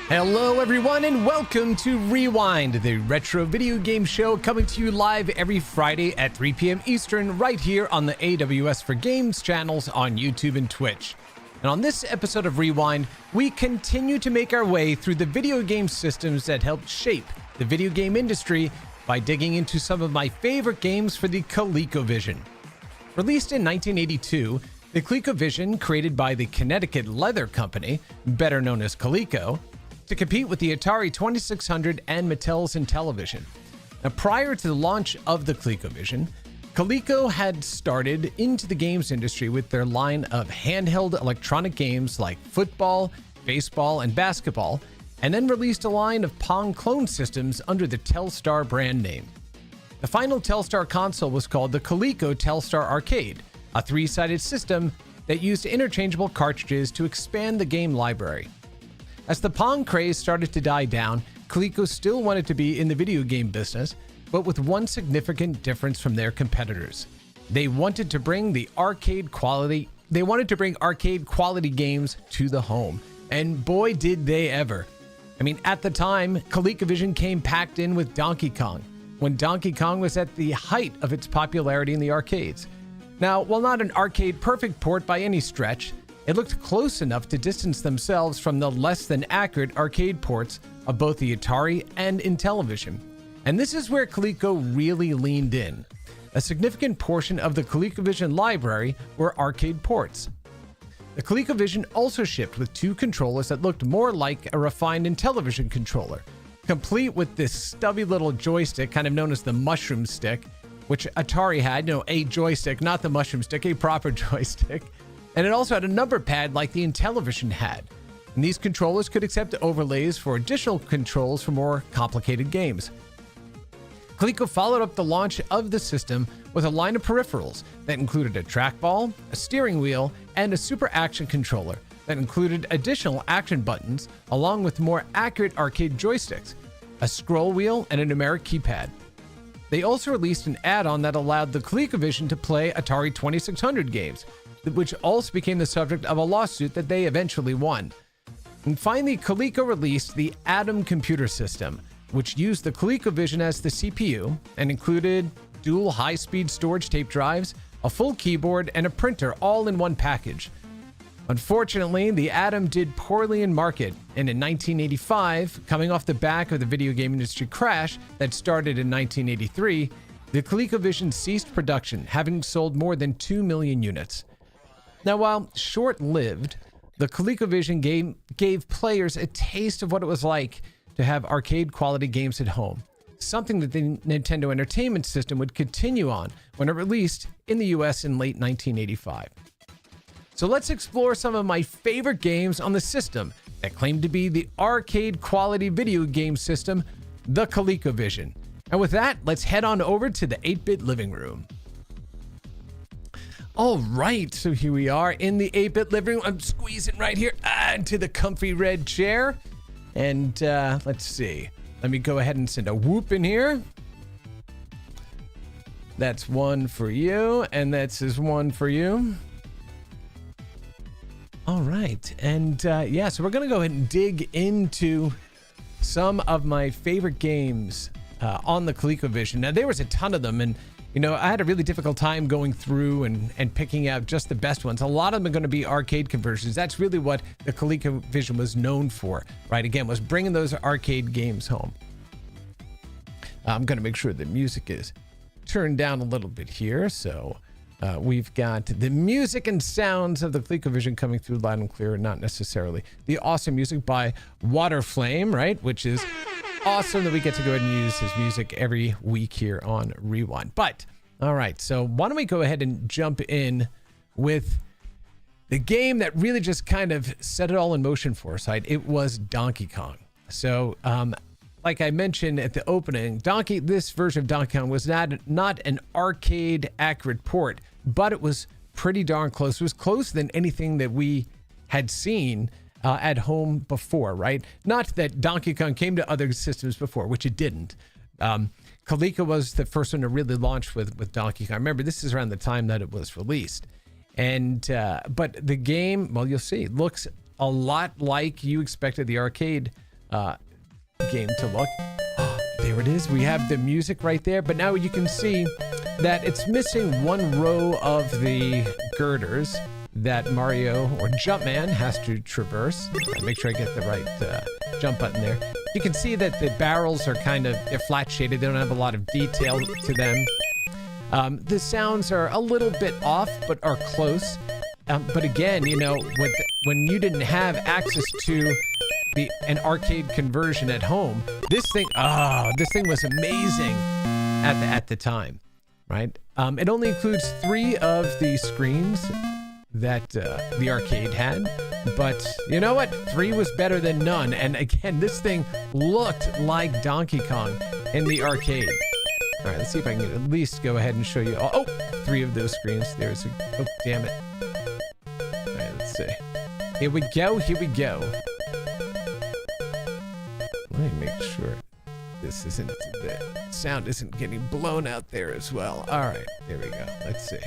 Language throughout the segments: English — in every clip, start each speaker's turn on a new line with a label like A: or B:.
A: Hello everyone and welcome to Rewind, the retro video game show coming to you live every Friday at 3 p.m. Eastern right here on the AWS for Games channels on YouTube and Twitch. And on this episode of Rewind, we continue to make our way through the video game systems that helped shape the video game industry by digging into some of my favorite games for the ColecoVision. Released in 1982, the ColecoVision, created by the Connecticut Leather Company, better known as Coleco, to compete with the Atari 2600 and Mattel's Intellivision. Now, prior to the launch of the ColecoVision, Coleco had started into the games industry with their line of handheld electronic games like football, baseball, and basketball, and then released a line of Pong clone systems under the Telstar brand name. The final Telstar console was called the Coleco Telstar Arcade, a three-sided system that used interchangeable cartridges to expand the game library. As the Pong craze started to die down, Coleco still wanted to be in the video game business, but with one significant difference from their competitors. They wanted to bring arcade quality games to the home. And boy, did they ever. I mean, at the time, ColecoVision came packed in with Donkey Kong, when Donkey Kong was at the height of its popularity in the arcades. Now, while not an arcade perfect port by any stretch, it looked close enough to distance themselves from the less than accurate arcade ports of both the Atari and Intellivision. And this is where Coleco really leaned in. A significant portion of the ColecoVision library were arcade ports. The ColecoVision also shipped with two controllers that looked more like a refined Intellivision controller, complete with this stubby little joystick, kind of known as the mushroom stick, which Atari had, a joystick, not the mushroom stick, a proper joystick. And it also had a number pad like the Intellivision had. And these controllers could accept overlays for additional controls for more complicated games. Coleco followed up the launch of the system with a line of peripherals that included a trackball, a steering wheel, and a super action controller that included additional action buttons along with more accurate arcade joysticks, a scroll wheel, and a numeric keypad. They also released an add-on that allowed the ColecoVision to play Atari 2600 games, which also became the subject of a lawsuit that they eventually won. And finally, Coleco released the Atom computer system, which used the ColecoVision as the CPU and included dual high-speed storage tape drives, a full keyboard, and a printer all in one package. Unfortunately, the Atom did poorly in market, and in 1985, coming off the back of the video game industry crash that started in 1983, the ColecoVision ceased production, having sold more than 2 million units. Now, while short-lived, the ColecoVision game gave players a taste of what it was like to have arcade-quality games at home, something that the Nintendo Entertainment System would continue on when it released in the US in late 1985. So let's explore some of my favorite games on the system that claim to be the arcade-quality video game system, the ColecoVision. And with that, let's head on over to the 8-bit living room. All right, so here we are in the 8-bit living room. I'm squeezing right here into the comfy red chair. And let's see. Let me go ahead and send a whoop in here. That's one for you, and that's one for you. All right, and yeah, so we're going to go ahead and dig into some of my favorite games on the ColecoVision. Now, there was a ton of them, and you know, I had a really difficult time going through and picking out just the best ones. A lot of them are going to be arcade conversions. That's really what the ColecoVision was known for, right? Again, was bringing those arcade games home. I'm going to make sure the music is turned down a little bit here. So we've got the music and sounds of the ColecoVision coming through loud and clear, not necessarily the awesome music by Waterflame, right? Which is awesome that we get to go ahead and use his music every week here on Rewind. But all right, so why don't we go ahead and jump in with the game that really just kind of set it all in motion for us, right? It was Donkey Kong. So like I mentioned at the opening, this version of Donkey Kong was not an arcade accurate port, but it was pretty darn close. It was closer than anything that we had seen at home before, right? Not that Donkey Kong came to other systems before, which it didn't. Coleco was the first one to really launch with Donkey Kong. Remember, this is around the time that it was released. And but the game, well, you'll see, looks a lot like you expected the arcade game to look. There it is. We have the music right there, but now you can see that it's missing one row of the girders that Mario or Jumpman has to traverse. Make sure I get the right jump button there. You can see that the barrels are they're flat shaded. They don't have a lot of detail to them. The sounds are a little bit off, but are close. But again, you know, when you didn't have access to an arcade conversion at home, this thing was amazing at the time, right? It only includes 3 of the screens that the arcade had, but you know what? 3 was better than none. And again, this thing looked like Donkey Kong in the arcade. All right, let's see if I can at least go ahead and show you all. 3 of those screens. Oh, damn it. All right, let's see. Here we go. Let me make sure the sound isn't getting blown out there as well. All right, there we go. Let's see.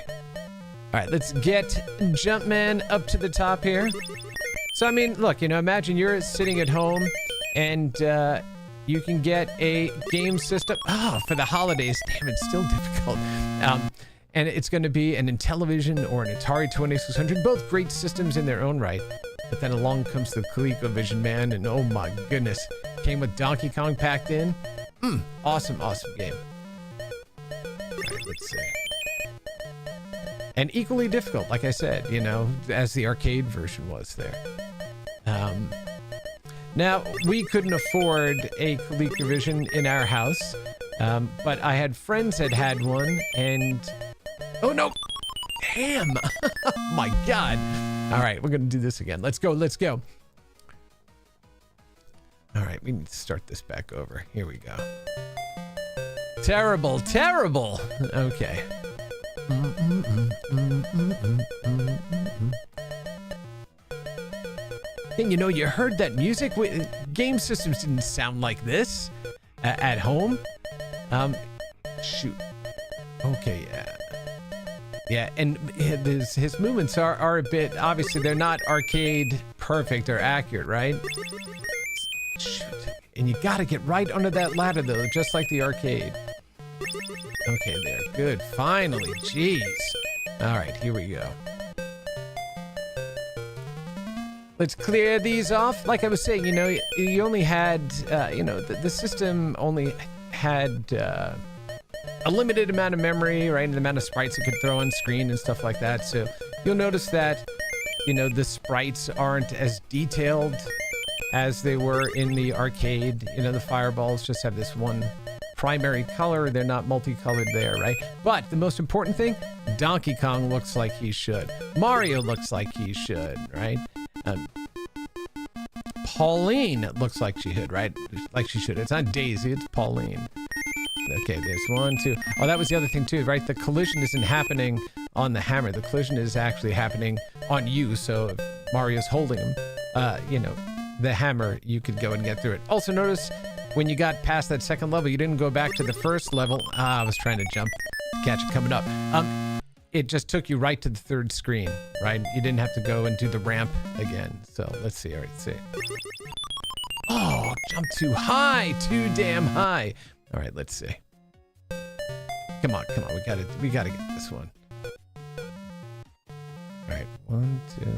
A: All right, let's get Jumpman up to the top here. So, I mean, look, you know, imagine you're sitting at home and you can get a game system. For the holidays, damn, it's still difficult. And it's going to be an Intellivision or an Atari 2600, both great systems in their own right. But then along comes the ColecoVision, man, and oh my goodness, came with Donkey Kong packed in. Awesome game. All right, let's see. And equally difficult, like I said, you know, as the arcade version was there. Now, we couldn't afford a ColecoVision in our house, but I had friends that had one, and... Oh, no! Damn! Oh, my God! All right, we're going to do this again. Let's go. All right, we need to start this back over. Here we go. Terrible! Okay. And you know, you heard that music. Game systems didn't sound like this at home. Shoot. Okay, yeah, and his movements are a bit, obviously they're not arcade perfect or accurate, right? Shoot. And you gotta get right under that ladder though, just like the arcade. Okay, there. Good. Finally. Jeez. All right, here we go. Let's clear these off. Like I was saying, you know, you only had, you know, the system only had a limited amount of memory, right? And the amount of sprites it could throw on screen and stuff like that. So you'll notice that, you know, the sprites aren't as detailed as they were in the arcade. You know, the fireballs just have this one primary color. They're not multicolored there, right? But the most important thing, Donkey Kong looks like he should. Mario looks like he should, right? Pauline looks like she should, right? Like she should. It's not Daisy, it's Pauline. Okay, there's 1, 2. Oh, that was the other thing too, right? The collision isn't happening on the hammer. The collision is actually happening on you. So if Mario's holding him, you know, the hammer, you could go and get through it. Also notice when you got past that second level, you didn't go back to the first level. I was trying to jump, catch it coming up. It just took you right to the 3rd screen, right? You didn't have to go and do the ramp again. So let's see. All right, see. Oh, jump too high, too damn high. All right, let's see. Come on. We gotta get this one. All right, 1, 2, 3.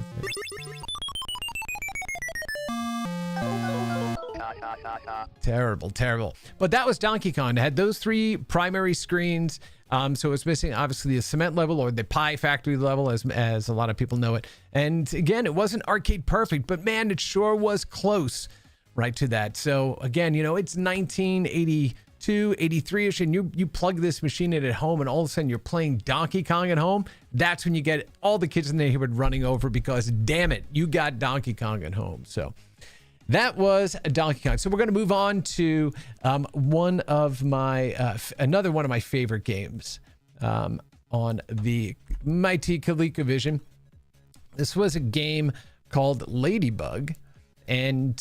A: Terrible. But that was Donkey Kong. It had those 3 primary screens. So it's missing, obviously, the cement level or the pie factory level, as a lot of people know it. And again, it wasn't arcade perfect, but man, it sure was close right to that. So again, it's 1982, 83-ish, and you plug this machine in at home, and all of a sudden you're playing Donkey Kong at home. That's when you get all the kids in the neighborhood running over because, damn it, you got Donkey Kong at home. So that was Donkey Kong. So we're going to move on to another one of my favorite games on the mighty ColecoVision. This was a game called LadyBug, and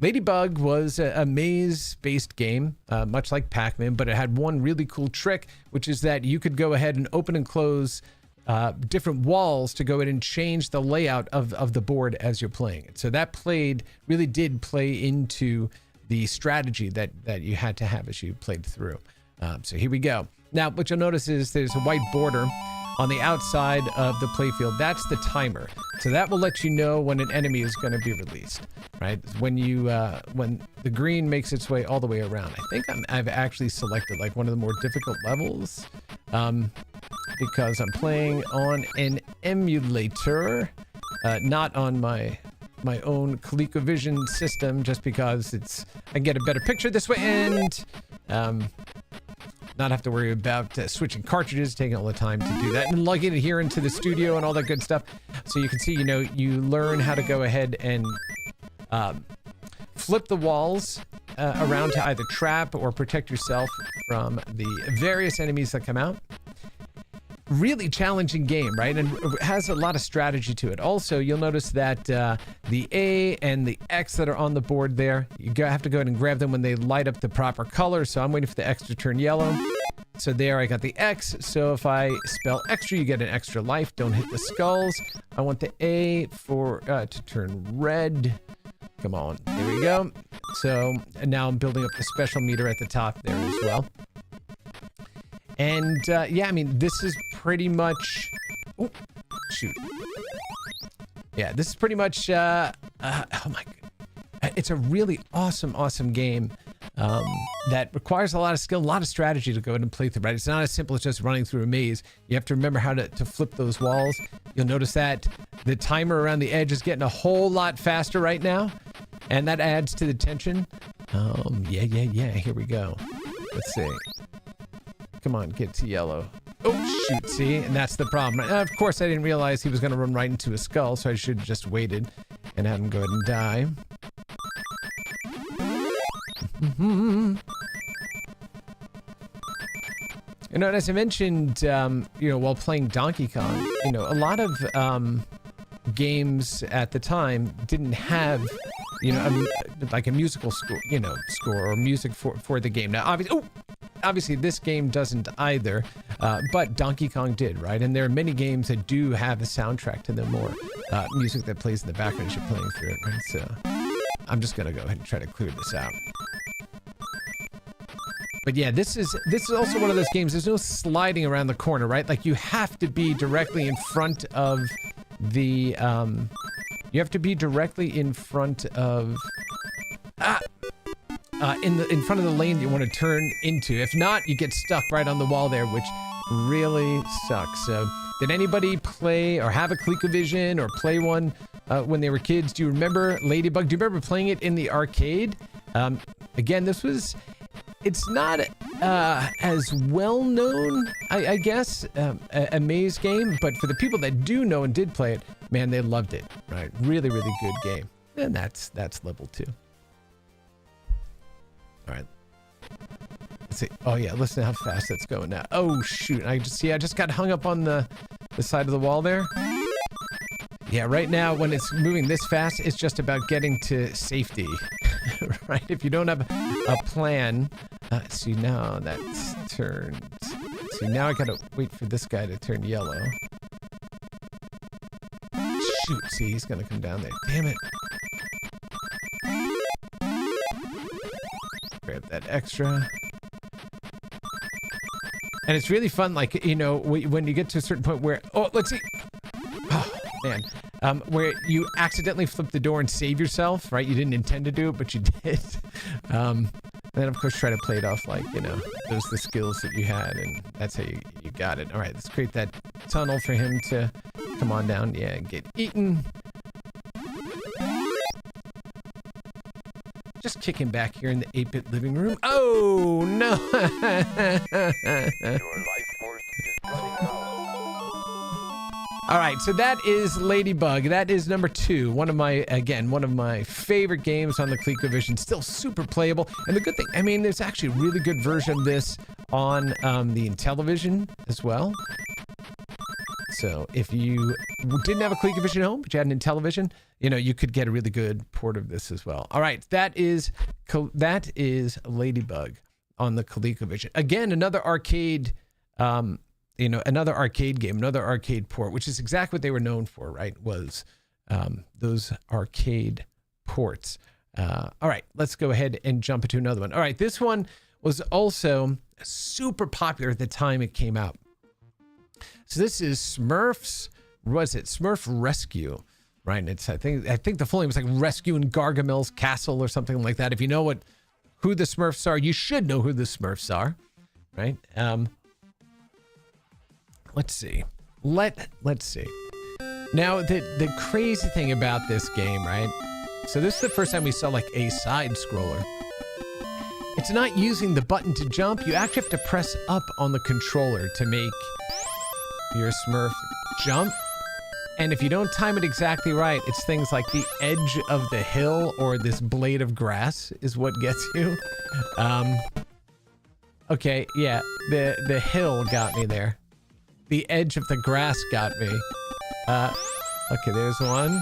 A: LadyBug was a maze-based game, much like Pac-Man, but it had one really cool trick, which is that you could go ahead and open and close different walls to go in and change the layout of the board as you're playing it. So that really did play into the strategy that you had to have as you played through. So here we go. Now, what you'll notice is there's a white border on the outside of the playfield. That's the timer. So that will let you know when an enemy is going to be released, right? When the green makes its way all the way around. I think I've actually selected like one of the more difficult levels, because I'm playing on an emulator, not on my own ColecoVision system, just because I can get a better picture this way and not have to worry about switching cartridges, taking all the time to do that, and lugging it here into the studio and all that good stuff. So you can see, you learn how to go ahead and flip the walls around to either trap or protect yourself from the various enemies that come out. Really challenging game, right? And it has a lot of strategy to it. Also, you'll notice that the A and the X that are on the board there, you have to go ahead and grab them when they light up the proper color. So I'm waiting for the X to turn yellow. So there I got the X. So if I spell extra, you get an extra life. Don't hit the skulls. I want the A to turn red. Come on, there we go. So and now I'm building up the special meter at the top there as well. And yeah, I mean, this is pretty much, oh, shoot. Yeah, this is pretty much, oh my God. It's a really awesome game that requires a lot of skill, a lot of strategy to go ahead and play through, right? It's not as simple as just running through a maze. You have to remember how to flip those walls. You'll notice that the timer around the edge is getting a whole lot faster right now, and that adds to the tension. Yeah, here we go. Let's see. Come on, get to yellow. Oh, shoot, see? And that's the problem. Of course, I didn't realize he was going to run right into a skull, so I should have just waited and had him go ahead and die. And as I mentioned, while playing Donkey Kong, a lot of games at the time didn't have, like a musical score or music for the game. Now, obviously this game doesn't either, but Donkey Kong did, right? And there are many games that do have a soundtrack to them, or music that plays in the background as you're playing through it, right? So I'm just gonna go ahead and try to clear this out. But yeah, this is also one of those games. There's no sliding around the corner, right? Like you have to be directly in front of the you have to be directly in front of in front of the lane that you want to turn into. If not, you get stuck right on the wall there, which really sucks. So did anybody play or have a ColecoVision or play one when they were kids? Do you remember LadyBug? Do you remember playing it in the arcade? Again, it's not as well known, I guess, a maze game, but for the people that do know and did play it, man, they loved it, right? Really, really good game. And that's level 2. All right. Let's see. Oh yeah, listen to how fast that's going now. Oh shoot, I just got hung up on the side of the wall there. Yeah, right now when it's moving this fast, it's just about getting to safety, right? If you don't have a plan, see now that's turned. See now I gotta wait for this guy to turn yellow. Shoot, see he's gonna come down there. Damn it. Grab that extra. And it's really fun, like, you know, when you get to a certain point where, oh, let's see. Oh, man. Where you accidentally flip the door and save yourself, right? You didn't intend to do it, but you did. And then, of course, try to play it off like, you know, those are the skills that you had, and that's how you got it. All right, let's create that tunnel for him to come on down. Yeah, get eaten. Just kick him back here in the 8-bit living room. Oh, no. All right, so that is LadyBug. That is number 2. One of my favorite games on the ColecoVision. Still super playable. And the good thing, I mean, there's actually a really good version of this on the Intellivision as well. So if you didn't have a ColecoVision home, but you had an Intellivision, you know, you could get a really good port of this as well. All right, that is LadyBug on the ColecoVision. Again, another arcade, another arcade game, another arcade port, which is exactly what they were known for, right? Was those arcade ports. All right, let's go ahead and jump into another one. All right, this one was also super popular at the time it came out. So this is Smurfs Rescue, right? And it's I think the full name was like Rescue in Gargamel's Castle or something like that. If you know who the Smurfs are, you should know who the Smurfs are, right? Let's see. Let's see. Now the crazy thing about this game, right? So this is the first time we saw like a side scroller. It's not using the button to jump. You actually have to press up on the controller to make your Smurf jump. And if you don't time it exactly right, it's things like the edge of the hill or this blade of grass is what gets you. Okay, yeah, the hill got me there. The edge of the grass got me. Okay, there's one.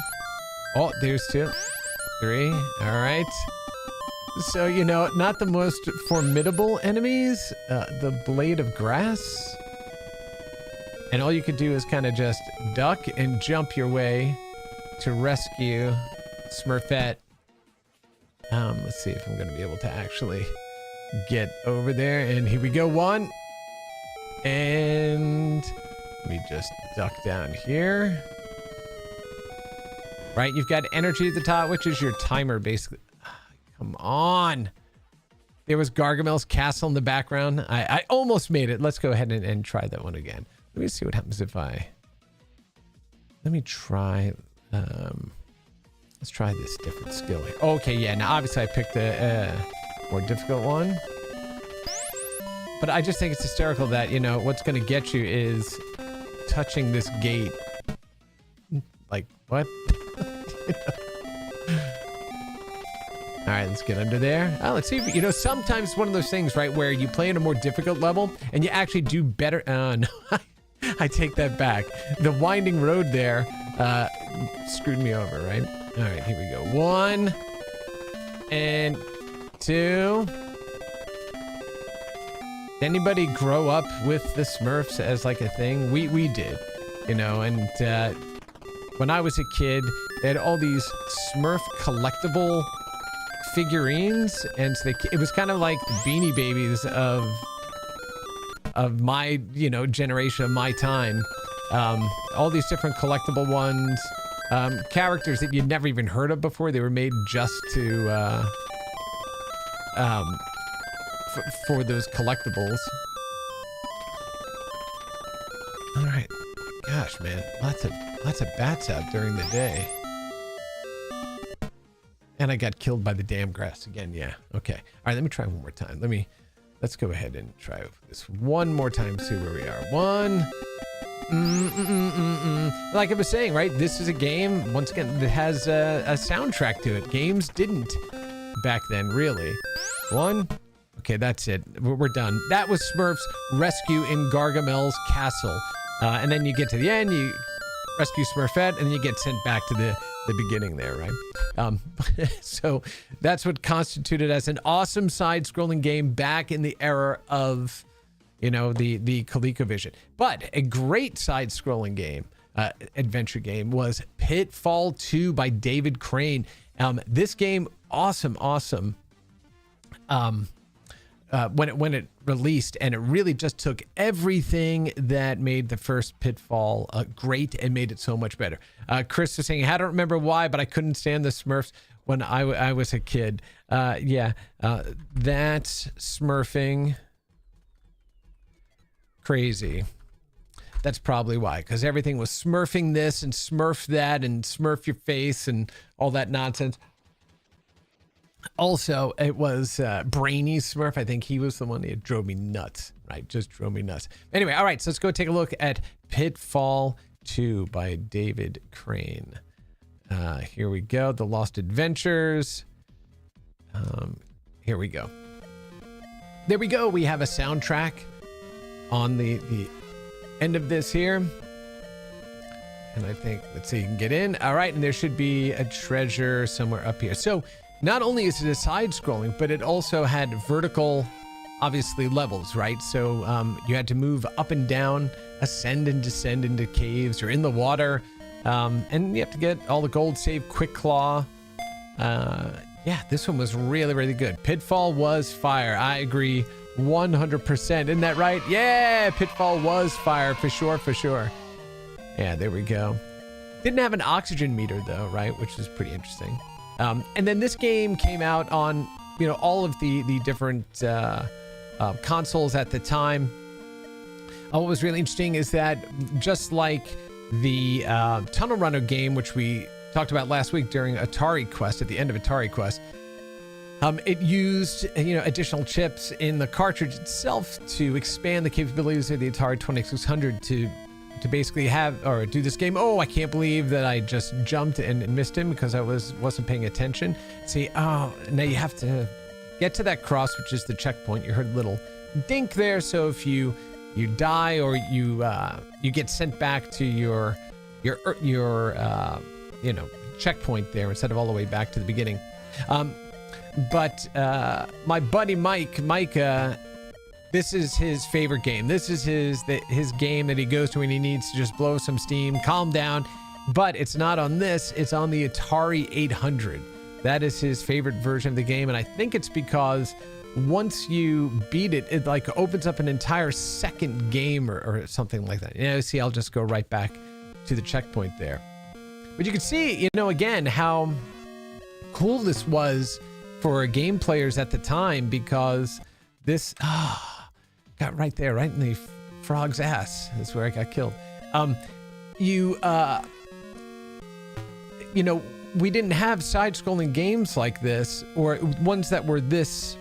A: Oh, there's 2. 3. All right. So, you know, not the most formidable enemies. The blade of grass. And all you could do is kind of just duck and jump your way to rescue Smurfette. Let's see if I'm going to be able to actually get over there. And here we go. 1. And let me just duck down here. Right, you've got energy at the top, which is your timer, basically. Come on. There was Gargamel's Castle in the background. I almost made it. Let's go ahead and try that one again. Let me see what happens if let me try, let's try this different skill here. Okay, yeah, now obviously I picked a more difficult one. But I just think it's hysterical that, you know, what's going to get you is touching this gate. Like, what? All right, let's get under there. Oh, let's see if, you know, sometimes it's one of those things, right, where you play in a more difficult level and you actually do better. No, I take that back. The winding road there screwed me over, right? All right, here we go. 1 and 2. Did anybody grow up with the Smurfs as like a thing? We did, you know, and when I was a kid, they had all these Smurf collectible figurines, and so it was kind of like the Beanie Babies of my, you know, generation, of my time. All these different collectible ones, characters that you'd never even heard of before. They were made just to for those collectibles. All right, gosh, man, lots of bats out during the day. And I got killed by the damn grass again. Yeah. Okay. All right. Let me try one more time. Let's go ahead and try this one more time. See where we are. 1. Like I was saying, right? This is a game, once again, that has a soundtrack to it. Games didn't back then, really. 1. Okay, that's it. We're done. That was Smurfs Rescue in Gargamel's Castle. And then you get to the end, you rescue Smurfette, and then you get sent back to the beginning there, right? So that's what constituted as an awesome side-scrolling game back in the era of, you know, the ColecoVision. But a great side-scrolling game, adventure game, was Pitfall 2 by David Crane. This game, awesome when it released, and it really just took everything that made the first Pitfall great and made it so much better. Chris was saying, I don't remember why, but I couldn't stand the Smurfs when I was a kid. That smurfing crazy. That's probably why, because everything was smurfing this and smurf that and smurf your face and all that nonsense. Also, it was Brainy Smurf. I think he was the one that drove me nuts, right? Just drove me nuts. Anyway, all right, so let's go take a look at Pitfall 2 by David Crane. Here we go, The Lost Adventures. Here we go. There we go. We have a soundtrack on the end of this here. And I think, let's see, you can get in. All right, and there should be a treasure somewhere up here. So not only is it a side-scrolling, but it also had vertical, obviously, levels, right? So you had to move up and down, ascend and descend into caves or in the water. And you have to get all the gold, save Quick Claw. Yeah, this one was really, really good. Pitfall was fire. I agree 100%. Isn't that right? Yeah, Pitfall was fire for sure, for sure. Yeah, there we go. Didn't have an oxygen meter though, right? Which is pretty interesting. And then this game came out on, you know, all of the different consoles at the time. What was really interesting is that just like the Tunnel Runner game, which we talked about last week during Atari Quest, at the end of Atari Quest, it used, you know, additional chips in the cartridge itself to expand the capabilities of the Atari 2600 to basically have or do this game. Oh, I can't believe that I just jumped and missed him because I wasn't paying attention. See, oh, now you have to get to that cross, which is the checkpoint. You heard a little dink there. So if you die or you get sent back to your you know, checkpoint there instead of all the way back to the beginning. But my buddy Mike, this is his favorite game. This is his game that he goes to when he needs to just blow some steam, calm down. But it's not on this. It's on the Atari 800. That is his favorite version of the game. And I think it's because once you beat it, it like opens up an entire second game or something like that. You know, see, I'll just go right back to the checkpoint there. But you can see, you know, again, how cool this was for game players at the time, because this got right there, right in the frog's ass. That's where I got killed. You know, we didn't have side-scrolling games like this, or ones that were this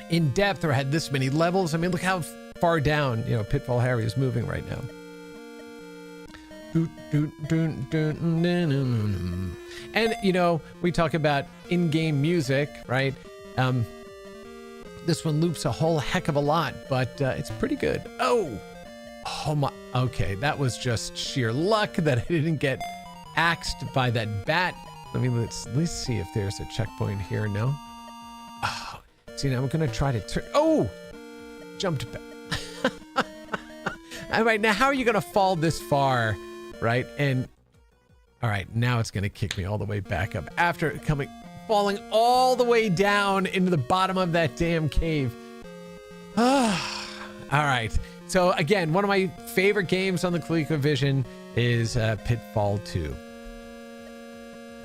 A: in depth or had this many levels. I mean, look how far down, you know, Pitfall Harry is moving right now. And, you know, we talk about in-game music, right? This one loops a whole heck of a lot, but it's pretty good. Oh my, okay, that was just sheer luck that I didn't get axed by that bat. Let's see if there's a checkpoint here. No. Oh, see, now I'm gonna try to turn. Oh, jumped back. All right, now how are you gonna fall this far, right? And all right, now it's gonna kick me all the way back up after falling all the way down into the bottom of that damn cave. All right. So again, one of my favorite games on the ColecoVision is Pitfall 2.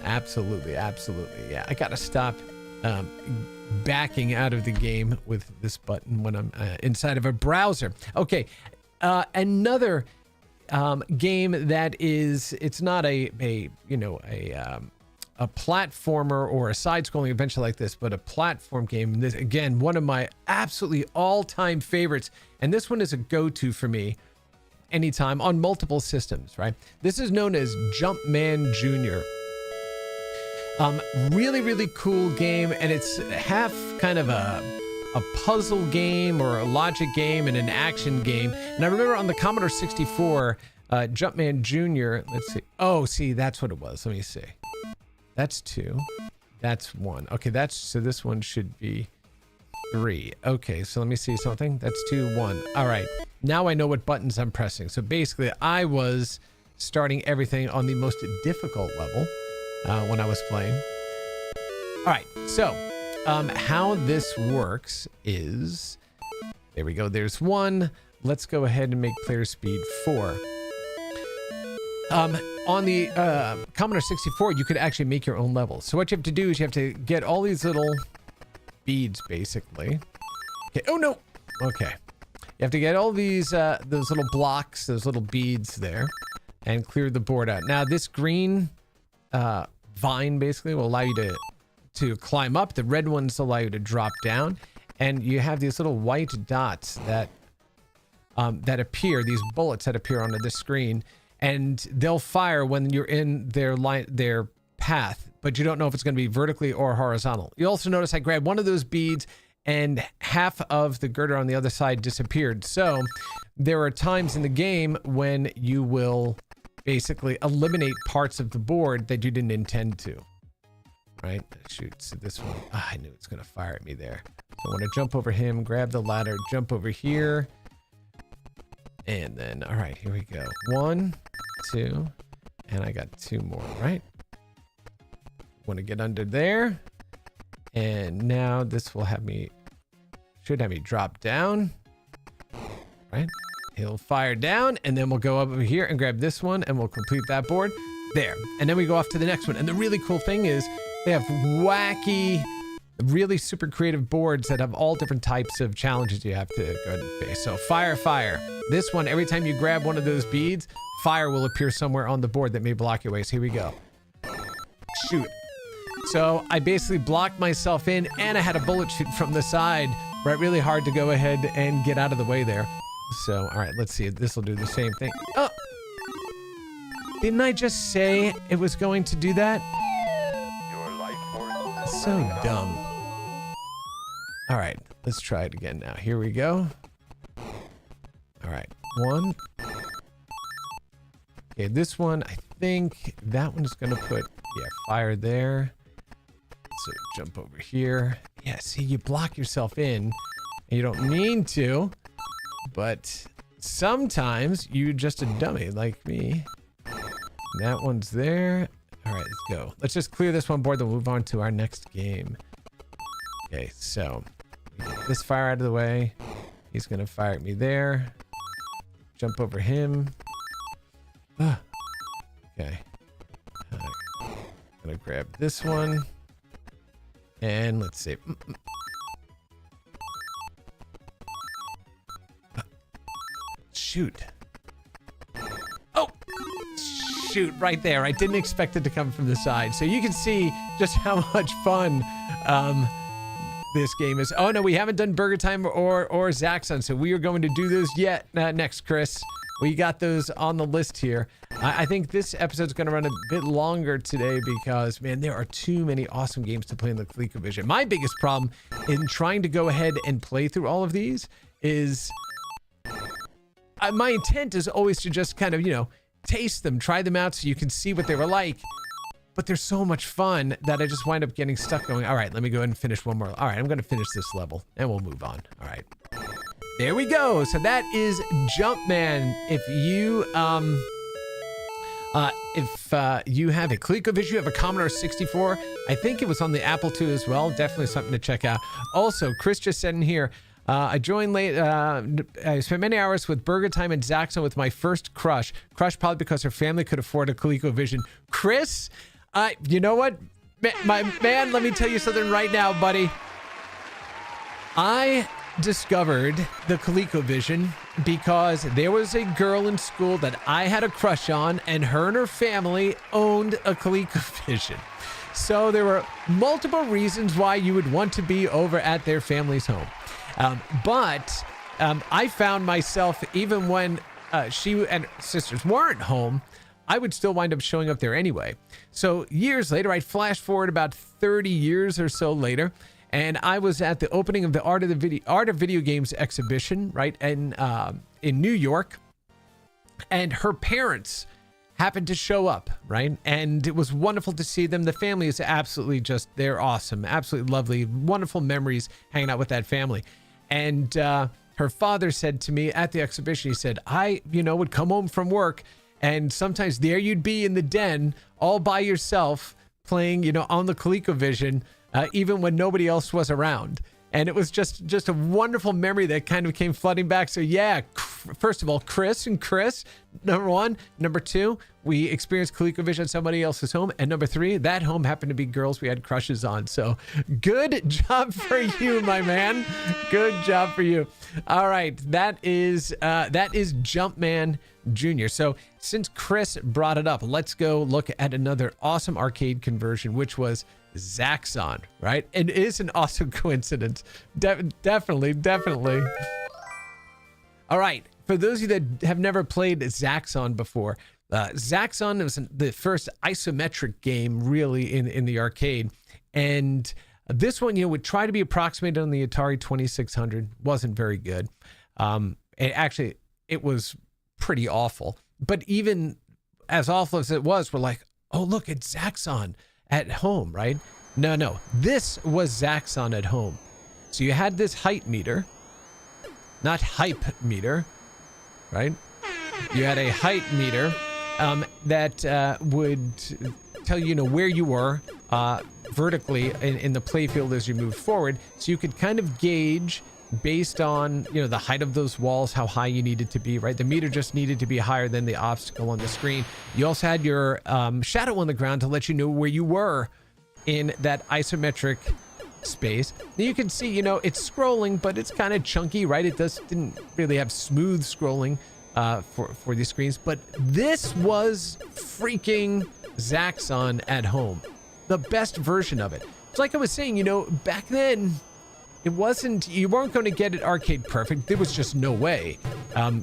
A: Absolutely, absolutely. Yeah, I gotta stop backing out of the game with this button when I'm inside of a browser. Okay, another game that it's not a platformer or a side-scrolling adventure like this, but a platform game. This, again, one of my absolutely all-time favorites, and this one is a go-to for me anytime on multiple systems, right? This is known as Jumpman Jr. Really, really cool game, and it's half kind of a puzzle game or a logic game and an action game. And I remember on the Commodore 64, Jumpman Jr., let's see. Oh, see, that's what it was. Let me see. That's 2. That's 1. Okay, so this one should be 3. Okay, so let me see something. That's 2, 1. All right, now I know what buttons I'm pressing. So basically, I was starting everything on the most difficult level when I was playing. All right, so how this works is, there we go. There's one. Let's go ahead and make player speed 4. On the Commodore 64, you could actually make your own levels. So what you have to do is you have to get all these little beads, basically. Okay. Oh, no. Okay. You have to get all these, those little blocks, those little beads there, and clear the board out. Now, this green vine, basically, will allow you to climb up. The red ones allow you to drop down. And you have these little white dots that appear, these bullets that appear onto the screen, and they'll fire when you're in their path, but you don't know if it's going to be vertically or horizontal. You also notice I grabbed one of those beads and half of the girder on the other side disappeared. So there are times in the game when you will basically eliminate parts of the board that you didn't intend to. Right? Shoot, so this one, I knew it's going to fire at me there. So I want to jump over him, grab the ladder, jump over here. And then, all right, here we go. 1, 2, and I got 2 more, right? Want to get under there. And now this will have me, should have me drop down, right? He'll fire down, and then we'll go up over here and grab this one, and we'll complete that board. There. And then we go off to the next one. And the really cool thing is they have wacky, really super creative boards that have all different types of challenges you have to go ahead and face. So fire. This one, every time you grab one of those beads, fire will appear somewhere on the board that may block your way. So here we go. Shoot. So I basically blocked myself in, and I had a bullet shoot from the side, right? Really hard to go ahead and get out of the way there. So, all right, let's see. This will do the same thing. Oh! Didn't I just say it was going to do that? So dumb. All right, let's try it again now. Here we go. All right, 1. Okay, this one, I think that one's gonna put, fire there. So jump over here. Yeah, see, you block yourself in, and you don't mean to, but sometimes you're just a dummy like me. That one's there. All right, let's go. Let's just clear this one board, then we'll move on to our next game. Okay, so get this fire out of the way. He's gonna fire at me there. Jump over him. Okay. Gonna grab this one. And let's see. Shoot. Oh! Shoot, right there. I didn't expect it to come from the side. So you can see just how much fun this game is. Oh no, we haven't done Burger Time or Zaxxon, so we are going to do those next, Chris. We got those on the list here. I think this episode's going to run a bit longer today because, man, there are too many awesome games to play in the ColecoVision. My biggest problem in trying to go ahead and play through all of these is my intent is always to just kind of, taste them, try them out so you can see what they were like. But they're so much fun that I just wind up getting stuck going, all right, let me go ahead and finish one more. All right, I'm going to finish this level and we'll move on. All right. There we go. So that is Jumpman. If you you have a ColecoVision, you have a Commodore 64, I think it was on the Apple II as well. Definitely something to check out. Also, Chris just said in here, I joined late. I spent many hours with Burger Time and Zaxxon with my first crush. Crush probably because her family could afford a ColecoVision. Chris, you know what? My man, let me tell you something right now, buddy. I discovered the ColecoVision because there was a girl in school that I had a crush on, and her family owned a ColecoVision. So there were multiple reasons why you would want to be over at their family's home. But I found myself, even when she and sisters weren't home, I would still wind up showing up there anyway. So years later, I'd flash forward about 30 years or so later, and I was at the opening of the Art of Video Games exhibition, right, in New York, and her parents happened to show up, right? And it was wonderful to see them. The family is absolutely they're awesome, absolutely lovely, wonderful memories hanging out with that family. And her father said to me at the exhibition, he said, I, would come home from work, and sometimes there you'd be in the den all by yourself playing, on the ColecoVision, even when nobody else was around. And it was just a wonderful memory that kind of came flooding back. So yeah, first of all, Chris, number one. Number two, we experienced ColecoVision at somebody else's home. And number three, that home happened to be girls we had crushes on. So good job for you, my man. Good job for you. All right, that is Jumpman Jr. So since Chris brought it up, let's go look at another awesome arcade conversion, which was Zaxxon, right? It is an awesome coincidence. Definitely. All right. For those of you that have never played Zaxxon before, Zaxxon was the first isometric game really in the arcade. And this one, would try to be approximated on the Atari 2600. Wasn't very good. It was pretty awful. But even as awful as it was, we're like, oh, look, it's Zaxxon at home, right? No, this was Zaxxon at home. So you had this height meter, not hype meter, right? You had a height meter that would tell you, where you were vertically in the playfield as you moved forward. So you could kind of gauge based on, the height of those walls, how high you needed to be, right? The meter just needed to be higher than the obstacle on the screen. You also had your shadow on the ground to let you know where you were in that isometric space. Now you can see, it's scrolling, but it's kind of chunky, right? It didn't really have smooth scrolling for these screens, but this was freaking Zaxxon at home. The best version of it. It's like I was saying, back then, you weren't going to get it arcade perfect. There was just no way.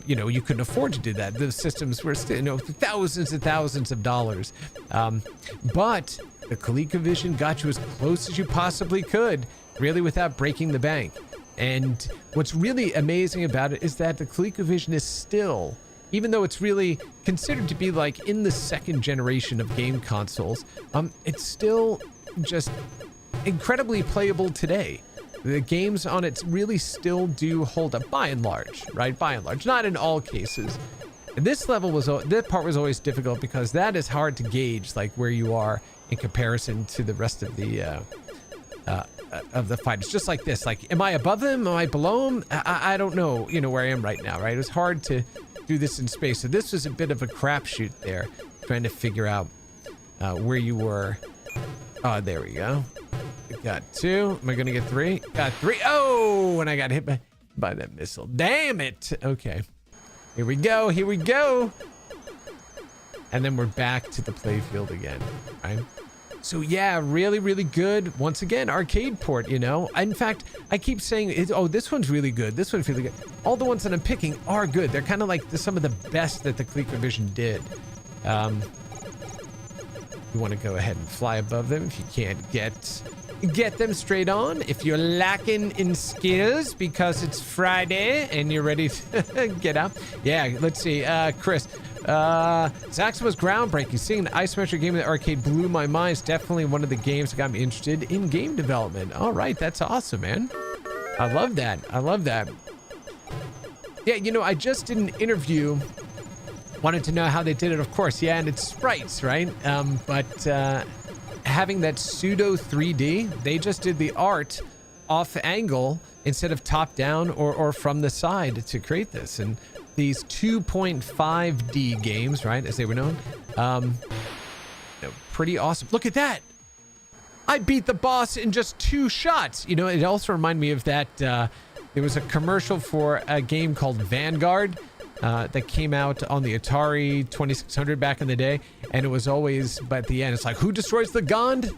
A: You couldn't afford to do that. The systems were still, thousands and thousands of dollars. But the ColecoVision got you as close as you possibly could, really without breaking the bank. And what's really amazing about it is that the ColecoVision is still, even though it's really considered to be like in the second generation of game consoles, it's still just incredibly playable today. The games on it really still do hold up by and large, right? By and large, not in all cases. And this part was always difficult because that is hard to gauge, like where you are in comparison to the rest of the fighters. Just like this, like, am I above them? Am I below them? I don't know, where I am right now, right? It was hard to do this in space. So this was a bit of a crapshoot there, trying to figure out where you were. Oh, there we go. Got two. Am I going to get three? Got three. Oh, and I got hit by that missile. Damn it. Okay. Here we go. And then we're back to the playfield again, right? So yeah, really, really good. Once again, arcade port, In fact, I keep saying, this one's really good. This one's really good. All the ones that I'm picking are good. They're kind of like some of the best that the ColecoVision did. You want to go ahead and fly above them if you can't get them straight on. If you're lacking in skills because it's Friday and you're ready to get up. Yeah, let's see. Chris, Zaxxon was groundbreaking. Seeing an isometric game in the arcade blew my mind. It's definitely one of the games that got me interested in game development. All right, that's awesome, man. I love that. Yeah, I just did an interview. Wanted to know how they did it, of course. Yeah, and it's sprites, right? But having that pseudo 3D, they just did the art off angle instead of top down or from the side to create this. And these 2.5D games, right, as they were known, pretty awesome. Look at that. I beat the boss in just 2 shots. It also reminded me of that. There was a commercial for a game called Vanguard that came out on the Atari 2600 back in the day, and it was always, but at the end, it's like, who destroys the Gond?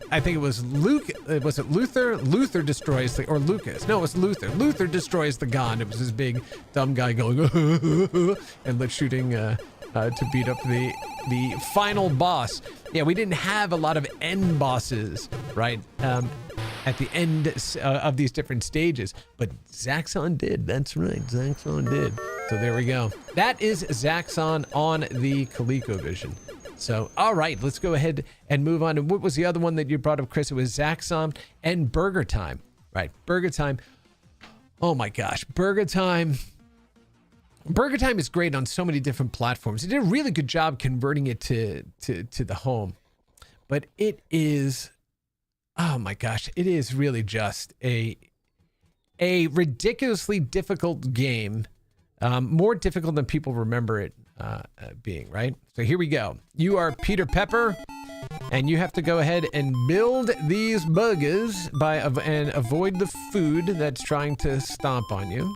A: I think it was Luke. Was it Luther? Luther destroys or Lucas. No, it was Luther. Luther destroys the Gond. It was this big dumb guy going and shooting to beat up the final boss. Yeah, we didn't have a lot of end bosses, right? At the end of these different stages, but Zaxxon did. That's right, Zaxxon did. So there we go. That is Zaxxon on the ColecoVision. So, all right, let's go ahead and move on. And what was the other one that you brought up, Chris? It was Zaxxon and Burger Time, right? Burger Time. Oh my gosh, Burger Time. Burger Time is great on so many different platforms. It did a really good job converting it to the home, but it is Oh my gosh, it is really just a ridiculously difficult game, more difficult than people remember it being, right? So here we go. You are Peter Pepper, and you have to go ahead and build these buggers and avoid the food that's trying to stomp on you.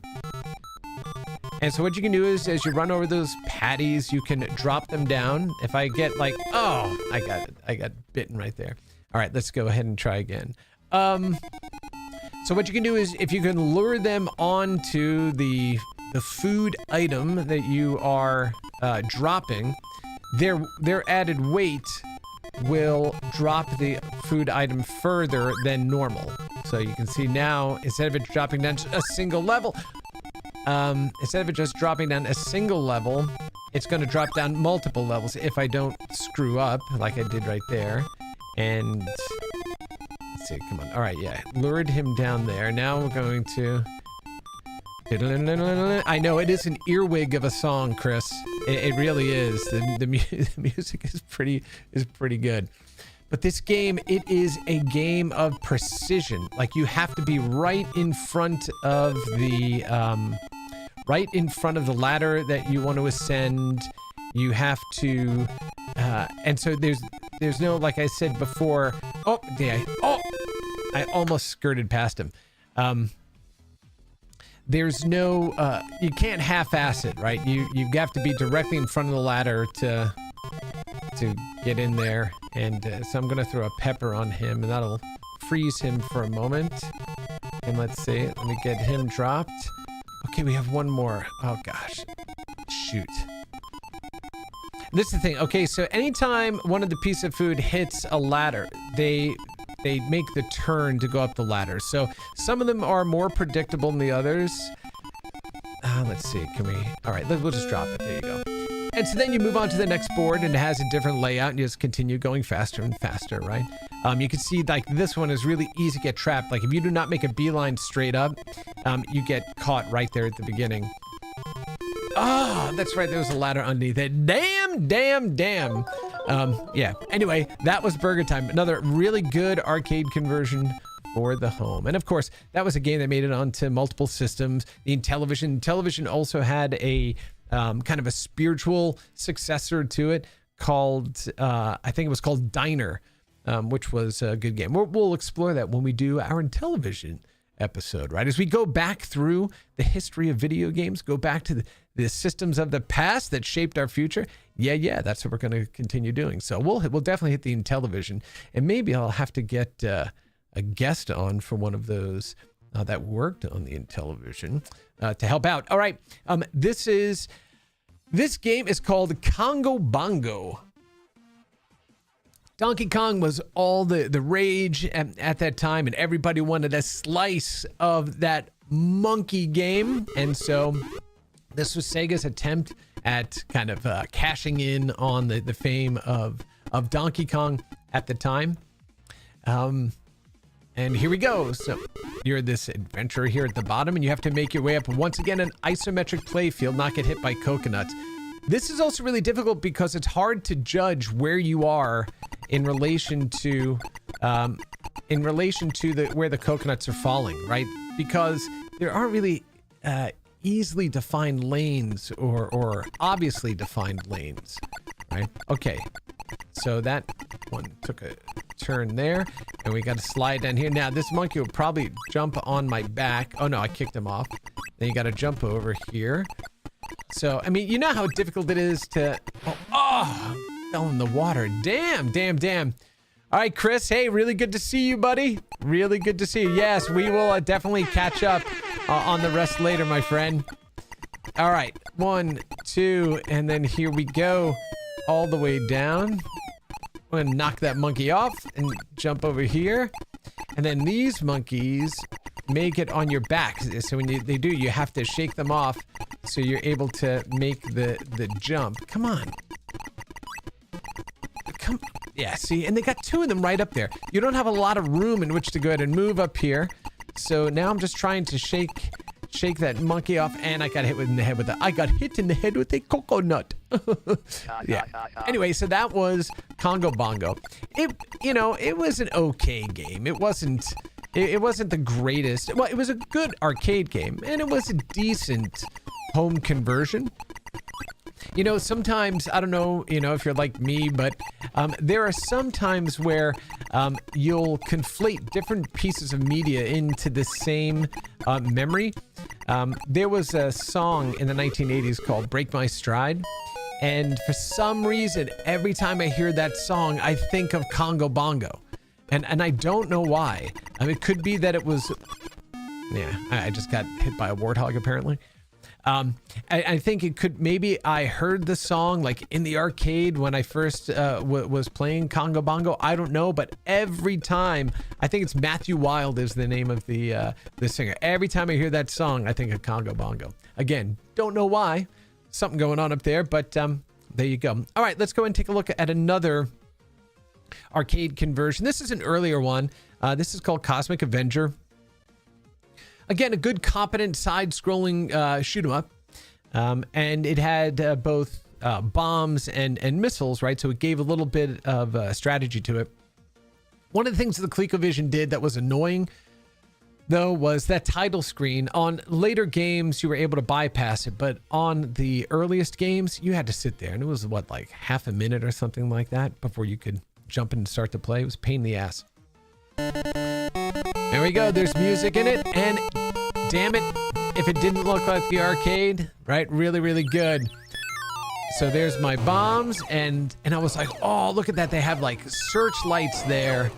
A: And so what you can do is, as you run over those patties, you can drop them down. If I get like, oh, I got it. I got bitten right there. All right, let's go ahead and try again. So what you can do is, if you can lure them onto the food item that you are dropping, their added weight will drop the food item further than normal. So you can see now, instead of it dropping down a single level, instead of it just dropping down a single level, it's going to drop down multiple levels if I don't screw up like I did right there. And let's see, come on. All right, yeah, lured him down there. Now we're going to... I know it is an earwig of a song, Chris. It really is. The music is pretty good. But this game, it is a game of precision. Like, you have to be right in front of the ladder that you want to ascend. You have to, and so there's no, like I said before. Oh, yeah. Oh, I almost skirted past him. There's no, you can't half-ass it, right? You have to be directly in front of the ladder to get in there. And so I'm gonna throw a pepper on him, and that'll freeze him for a moment. And let's see, let me get him dropped. Okay, we have one more. Oh gosh, shoot. This is the thing. Okay, so anytime one of the pieces of food hits a ladder, they make the turn to go up the ladder. So some of them are more predictable than the others. Let's see, can we... All right, we'll just drop it. There you go. And so then you move on to the next board, and it has a different layout, and you just continue going faster and faster, right? You can see, like, this one is really easy to get trapped. Like, if you do not make a beeline straight up, you get caught right there at the beginning. Oh, that's right. There was a ladder underneath it. Damn. Yeah. Anyway, that was Burger Time. Another really good arcade conversion for the home. And of course, that was a game that made it onto multiple systems. The Intellivision also had a kind of a spiritual successor to it called, I think it was called Diner, which was a good game. We'll explore that when we do our Intellivision episode, right? As we go back through the history of video games, go back to the systems of the past that shaped our future. Yeah, that's what we're going to continue doing. So we'll definitely hit the Intellivision, and maybe I'll have to get a guest on for one of those that worked on the Intellivision to help out. All right, this game is called Congo Bongo. Donkey Kong was all the rage at that time, and everybody wanted a slice of that monkey game. And so this was Sega's attempt at kind of cashing in on the fame of Donkey Kong at the time. And here we go. So you're this adventurer here at the bottom, and you have to make your way up once again an isometric playfield, not get hit by coconuts. This is also really difficult because it's hard to judge where you are in relation to where the coconuts are falling, right? Because there aren't really easily defined lanes or obviously defined lanes, right? Okay, so that one took a turn there, and we got to slide down here. Now this monkey will probably jump on my back. Oh no, I kicked him off. Then you got to jump over here. So I mean, you know how difficult it is to fell in the water. Damn. All right, Chris, hey, really good to see you, buddy. Really good to see you. Yes, we will definitely catch up on the rest later, my friend. All right, 1, 2, and then here we go all the way down. I'm gonna knock that monkey off and jump over here. And then these monkeys make it on your back. So when they do, you have to shake them off so you're able to make the jump. Come on. Yeah, see, and they got 2 of them right up there. You don't have a lot of room in which to go ahead and move up here. So now I'm just trying to shake that monkey off, and I got hit in the head with a coconut. Yeah. Anyway, so that was Congo Bongo. It was an okay game. It wasn't the greatest. Well, it was a good arcade game, and it was a decent home conversion. Sometimes, I don't know, if you're like me, but there are some times where you'll conflate different pieces of media into the same memory. There was a song in the 1980s called Break My Stride. And for some reason, every time I hear that song, I think of Congo Bongo. And I don't know why. It could be that it was... Yeah, I just got hit by a warthog, apparently. I think it could, maybe I heard the song like in the arcade when I first was playing Congo Bongo. I don't know, but every time, I think it's Matthew Wild is the name of the singer. Every time I hear that song, I think of Congo Bongo. Again, don't know why. Something going on up there, but there you go. All right, let's go and take a look at another arcade conversion. This is an earlier one. This is called Cosmic Avenger. Again, a good, competent side-scrolling shoot 'em up, and it had both bombs and missiles, right? So it gave a little bit of strategy to it. One of the things that the ColecoVision did that was annoying, though, was that title screen. On later games, you were able to bypass it, but on the earliest games, you had to sit there, and it was, what, like half a minute or something like that before you could jump in and start to play. It was a pain in the ass. There we go. There's music in it, and damn it, if it didn't look like the arcade, right? Really, really good. So there's my bombs, and I was like, oh, look at that. They have like searchlights there.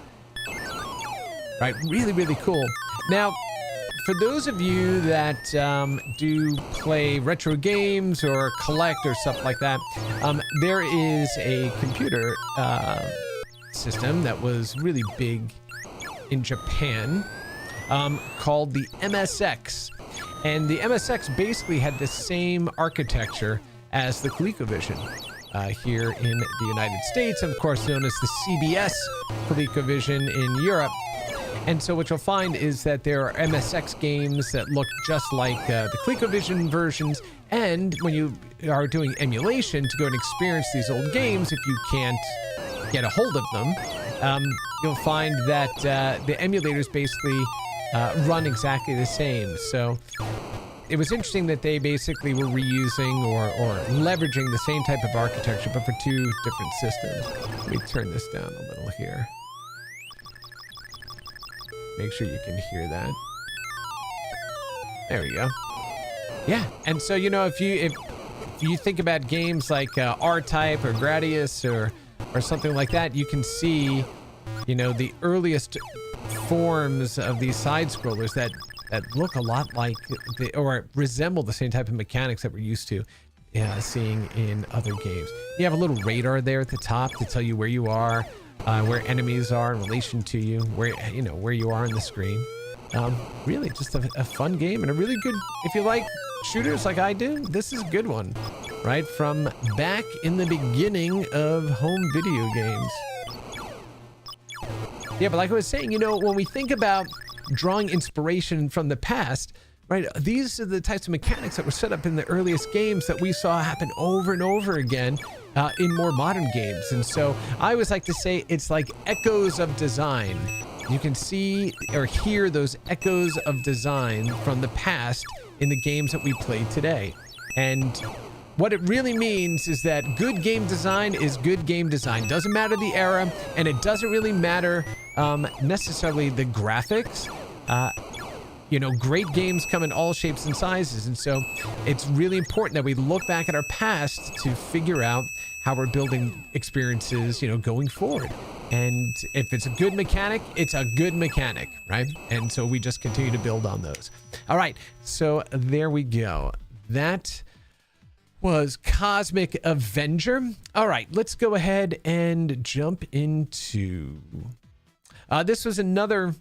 A: Right? Really, really cool. Now, for those of you that do play retro games or collect or stuff like that, there is a computer system that was really big in Japan called the MSX. And the MSX basically had the same architecture as the ColecoVision here in the United States, and of course known as the CBS ColecoVision in Europe. And so what you'll find is that there are MSX games that look just like the ColecoVision versions, and when you are doing emulation to go and experience these old games, if you can't get a hold of them, you'll find that the emulators basically run exactly the same. So it was interesting that they basically were reusing or leveraging the same type of architecture, but for two different systems. Let me turn this down a little here. Make sure you can hear that. There we go. Yeah, and so, if you think about games like R-Type or Gradius or something like that, you can see, the earliest forms of these side scrollers that look a lot like or resemble the same type of mechanics that we're used to seeing in other games. You have a little radar there at the top to tell you where you are, where enemies are in relation to you, where you are on the screen. Really just a fun game and a really good, if you like shooters like I do, this is a good one, right? From back in the beginning of home video games. Yeah, but like I was saying, when we think about drawing inspiration from the past, right, these are the types of mechanics that were set up in the earliest games that we saw happen over and over again in more modern games. And so I always like to say it's like echoes of design. You can see or hear those echoes of design from the past in the games that we play today. And what it really means is that good game design is good game design. Doesn't matter the era, and it doesn't really matter necessarily the graphics. Great games come in all shapes and sizes, and so it's really important that we look back at our past to figure out how we're building experiences, going forward. And if it's a good mechanic, it's a good mechanic, right? And so we just continue to build on those. All right, so there we go. That was Cosmic Avenger. All right, let's go ahead and jump into... this was another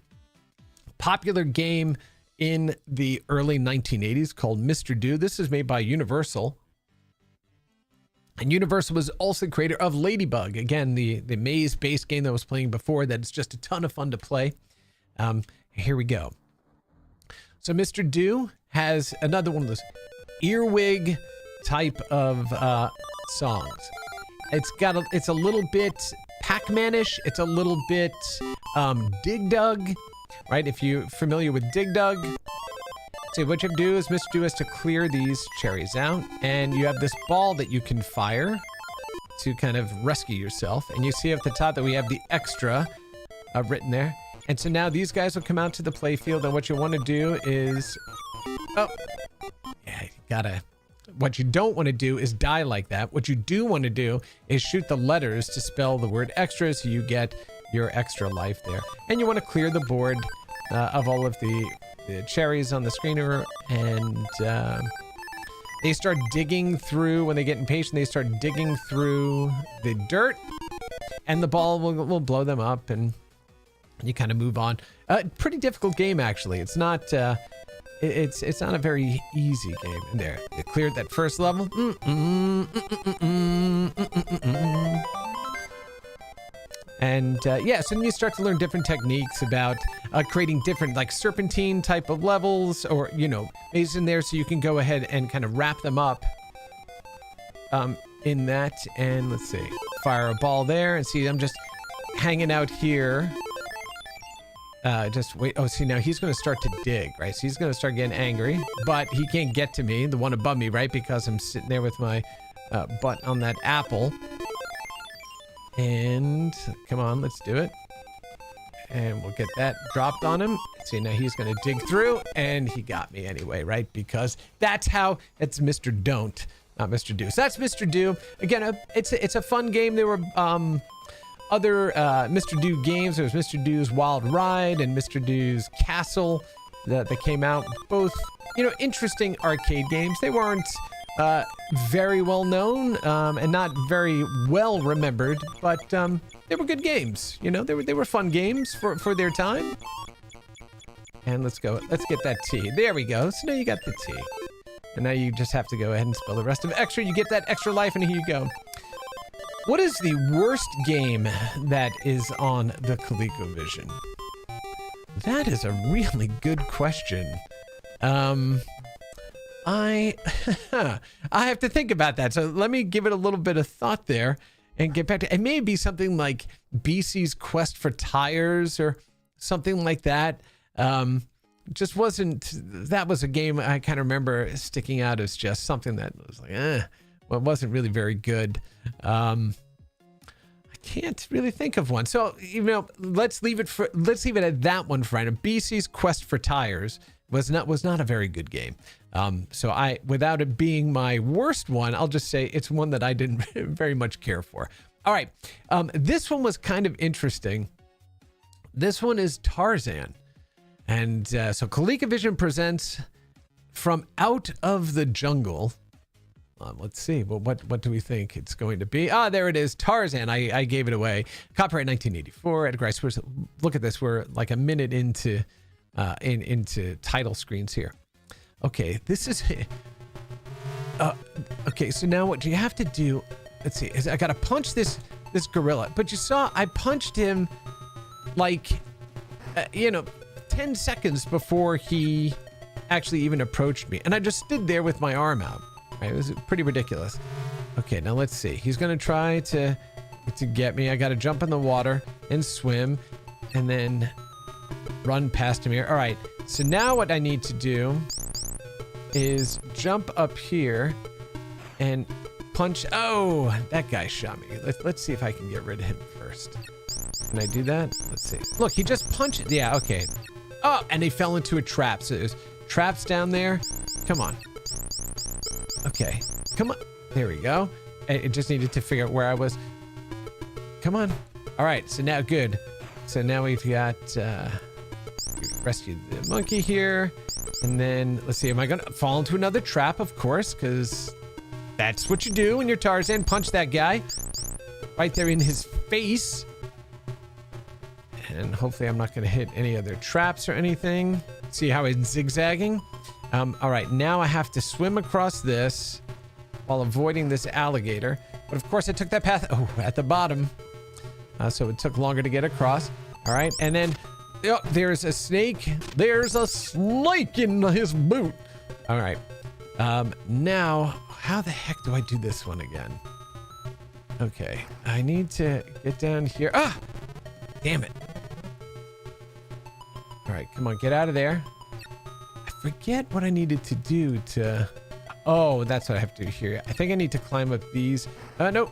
A: popular game in the early 1980s called Mr. Do. This is made by Universal. And Universal was also the creator of LadyBug. Again, the maze-based game that I was playing before that is just a ton of fun to play. Here we go. So Mr. Do has another one of those earwig type of songs. It's a little bit Pac-Man-ish. It's a little bit Dig Dug, right? If you're familiar with Dig Dug. So what you have to do is Mr. Do has to clear these cherries out, and you have this ball that you can fire to kind of rescue yourself. And you see at the top that we have the extra written there. And so now these guys will come out to the play field, and what you want to do is, what you don't want to do is die like that. What you do want to do is shoot the letters to spell the word extra, so you get your extra life there. And you want to clear the board of all of the cherries on the screener, and they start digging through, when they get impatient, they start digging through the dirt, and the ball will blow them up, and you kind of move on. Pretty difficult game, actually. It's not it's not a very easy game. And there, it cleared that first level. And yeah, so then you start to learn different techniques about creating different, like, serpentine type of levels, or, you know, mazes in there, so you can go ahead and kind of wrap them up in that. And let's see, fire a ball there, and see, I'm just hanging out here. Just wait. Oh, see, now he's going to start to dig, right? So he's going to start getting angry, but he can't get to me, the one above me, right? Because I'm sitting there with my butt on that apple. And come on, let's do it. And we'll get that dropped on him. See, now he's going to dig through, and he got me anyway, right? Because that's how it's Mr. Don't, not Mr. Do. So that's Mr. Do. Again, it's a fun game. There were other Mr. Do games. There was Mr. Do's Wild Ride and Mr. Do's Castle that came out. Both, you know, interesting arcade games. They weren't very well known and not very well remembered, but they were good games. You know, they were fun games for their time. And let's get that T. There we go. So now you got the T. And now you just have to go ahead and spell the rest of extra. You get that extra life, and here you go. What is the worst game that is on the ColecoVision? That is a really good question. I have to think about that. So let me give it a little bit of thought there and get back to it. It may be something like BC's Quest for Tires or something like that. Just wasn't, that was a game I kind of remember sticking out as just something that was like, well, it wasn't really very good. I can't really think of one. So, you know, let's leave it at that one for right now. BC's Quest for Tires was not a very good game. So without it being my worst one, I'll just say it's one that I didn't very much care for. All right. This one was kind of interesting. This one is Tarzan. And so ColecoVision presents From Out of the Jungle. Let's see. Well, what do we think it's going to be? There it is. Tarzan. I gave it away. Copyright 1984. Edgar Rice. Look at this. We're like a minute into title screens here. Okay, this is okay, so now what you have to do, let's see, is I gotta punch this gorilla. But you saw I punched him like 10 seconds before he actually even approached me, and I just stood there with my arm out. Right? It was pretty ridiculous. Okay, now let's see. He's gonna try to get me. I gotta jump in the water and swim, and then run past him here. All right, so now what I need to do is jump up here and punch. Oh, that guy shot me. Let's see if I can get rid of him first. Can I do that? Let's see. Look, he just punched. Yeah, okay. Oh, and he fell into a trap. So there's traps down there. Come on. Okay, come on. There we go. It just needed to figure out where I was. Come on. All right, so now good. So now we've got rescued the monkey here. And then, let's see, am I gonna fall into another trap? Of course, because that's what you do when you're Tarzan. Punch that guy right there in his face. And hopefully I'm not gonna hit any other traps or anything. See how it's zigzagging? All right, now I have to swim across this while avoiding this alligator. But of course I took that path, at the bottom. So it took longer to get across. All right, and then, there's a snake. There's a snake in his boot. All right. Now, how the heck do I do this one again? Okay, I need to get down here. Ah! Damn it. All right, come on, get out of there. I forget what I needed to do to... Oh, that's what I have to do here. I think I need to climb up these... no,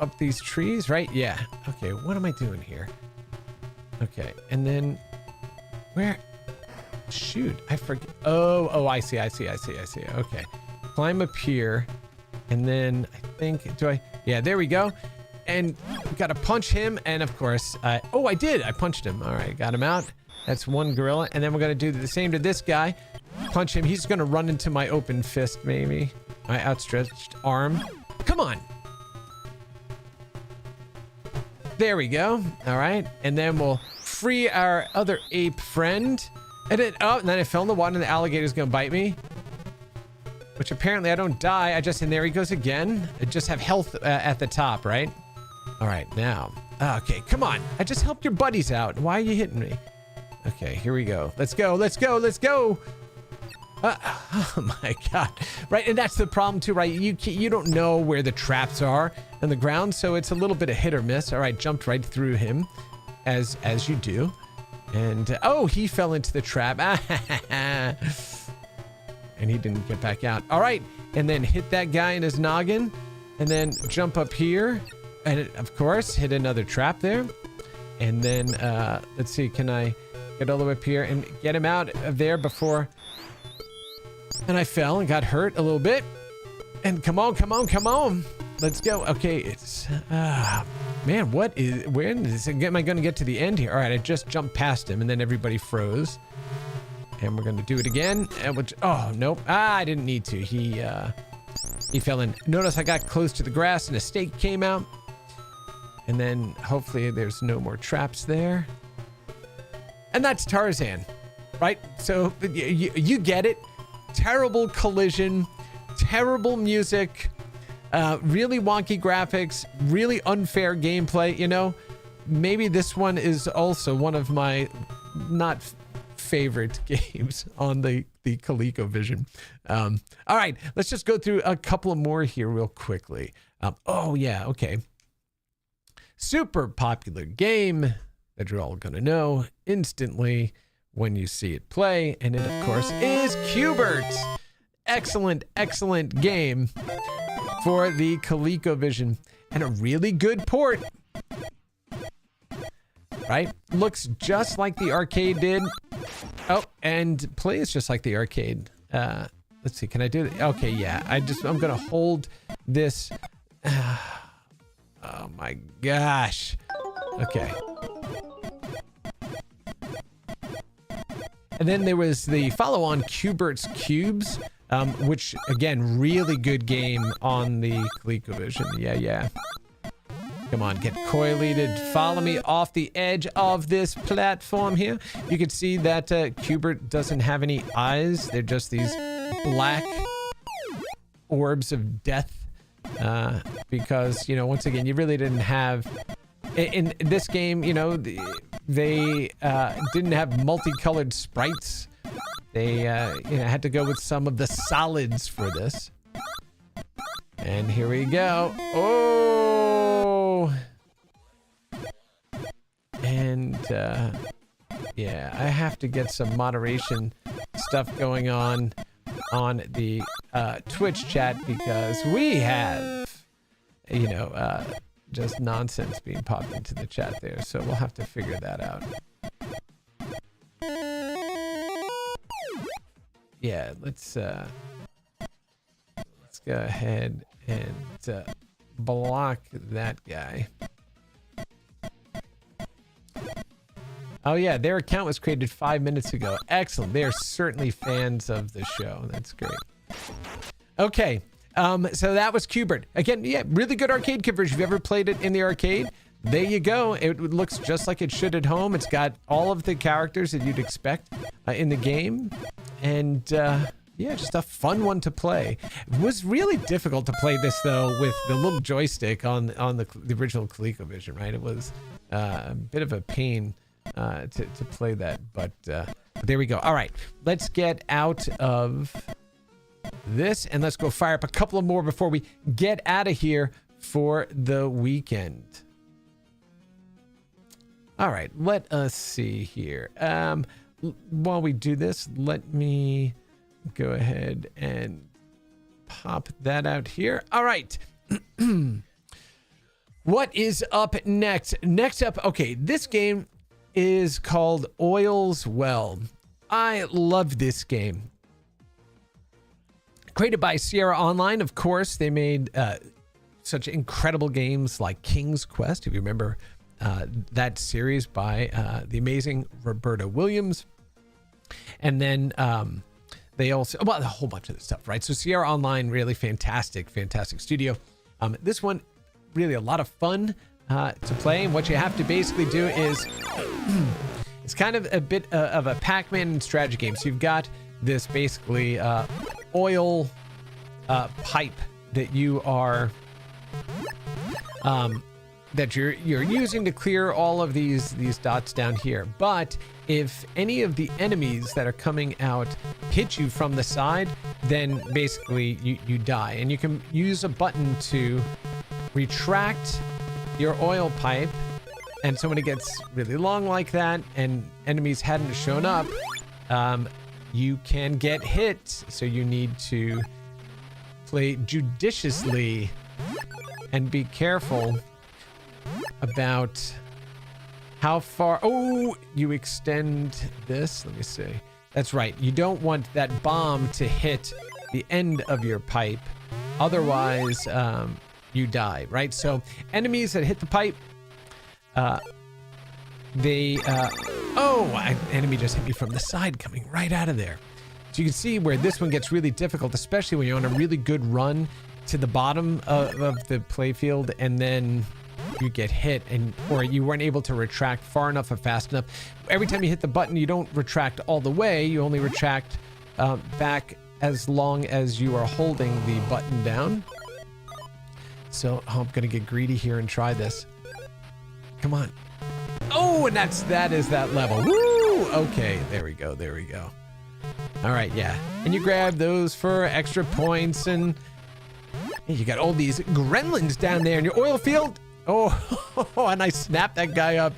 A: up these trees, right? Yeah. Okay, what am I doing here? Okay, and then... Where? Shoot, I forget. Oh, I see. Okay. Climb up here, and then I think... Do I... Yeah, there we go. And gotta punch him, and of course... oh, I did! I punched him. All right, got him out. That's one gorilla, and then we're gonna do the same to this guy. Punch him. He's gonna run into my open fist, maybe. My outstretched arm. Come on! There we go. All right, and then we'll free our other ape friend. And then, oh, and then I fell in the water and the alligator's gonna bite me. Which apparently I don't die. And there he goes again. I just have health at the top, right? All right, now. Okay, come on. I just helped your buddies out. Why are you hitting me? Okay, here we go. Let's go. Oh my God. Right, and that's the problem too, right? You don't know where the traps are on the ground, so it's a little bit of hit or miss. All right, jumped right through him, as you do. And, oh, he fell into the trap. And he didn't get back out. All right, and then hit that guy in his noggin, and then jump up here, and of course, hit another trap there. And then, let's see, can I get all the way up here and get him out of there before... And I fell and got hurt a little bit. And come on. Let's go. Okay, it's... man, when am I going to get to the end here? All right, I just jumped past him, and then everybody froze. And we're going to do it again. And oh, nope. I didn't need to. He fell in. Notice I got close to the grass, and a snake came out. And then hopefully there's no more traps there. And that's Tarzan, right? So you get it. Terrible collision, terrible music, really wonky graphics, really unfair gameplay. You know, maybe this one is also one of my not favorite games on the ColecoVision. All right, let's just go through a couple of more here real quickly. Oh yeah, okay. Super popular game that you're all gonna know instantly when you see it play, and it of course is Q Bert. Excellent game for the ColecoVision, and a really good port, right? Looks just like the arcade did. Oh, and plays just like the arcade. Let's see, can I do it? Okay, yeah, I'm gonna hold this. Oh my gosh. Okay. And then there was the follow-on Q Bert's Cubes, which, again, really good game on the ColecoVision. Yeah. Come on, get coileated. Follow me off the edge of this platform here. You can see that Q Bert doesn't have any eyes. They're just these black orbs of death. Because, you know, once again, you really didn't have... In this game, you know, they didn't have multicolored sprites. They had to go with some of the solids for this. And here we go. Oh! And, yeah, I have to get some moderation stuff going on the Twitch chat, because we have, you know, just nonsense being popped into the chat there, so we'll have to figure that out. Yeah, let's go ahead and block that guy. Oh yeah, their account was created 5 minutes ago. Excellent. They are certainly fans of the show. That's great. Okay. So that was Q Bert. Again, yeah, really good arcade conversion. If you've ever played it in the arcade, there you go. It looks just like it should at home. It's got all of the characters that you'd expect in the game. And yeah, just a fun one to play. It was really difficult to play this, though, with the little joystick on the original ColecoVision, right? It was a bit of a pain to play that. But there we go. All right, let's get out of... this, and let's go fire up a couple of more before we get out of here for the weekend. All right, let us see here. While we do this, let me go ahead and pop that out here. All right. What is up next? Next up, okay, this game is called Oil's Well. I love this game. Created by Sierra Online, of course. They made such incredible games like King's Quest, if you remember that series by the amazing Roberta Williams. And then they also, well, a whole bunch of this stuff, right? So Sierra Online, really fantastic studio. This one, really a lot of fun to play. And what you have to basically do is, it's kind of a bit of a Pac-Man strategy game. So you've got this basically oil pipe that you are that you're using to clear all of these dots down here. But if any of the enemies that are coming out hit you from the side, then basically you die. And you can use a button to retract your oil pipe. And so when it gets really long like that and enemies hadn't shown up, you can get hit. So you need to play judiciously and be careful about how far you extend this. Let me see. That's right. You don't want that bomb to hit the end of your pipe. Otherwise, you die, right? So enemies that hit the pipe, enemy just hit me from the side coming right out of there. So you can see where this one gets really difficult, especially when you're on a really good run to the bottom of the playfield and then you get hit or you weren't able to retract far enough or fast enough. Every time you hit the button, you don't retract all the way. You only retract back as long as you are holding the button down. So I'm going to get greedy here and try this. Come on. Oh, and that is that level. Woo! Okay, there we go. All right, yeah. And you grab those for extra points, and you got all these gremlins down there in your oil field. Oh, and I snapped that guy up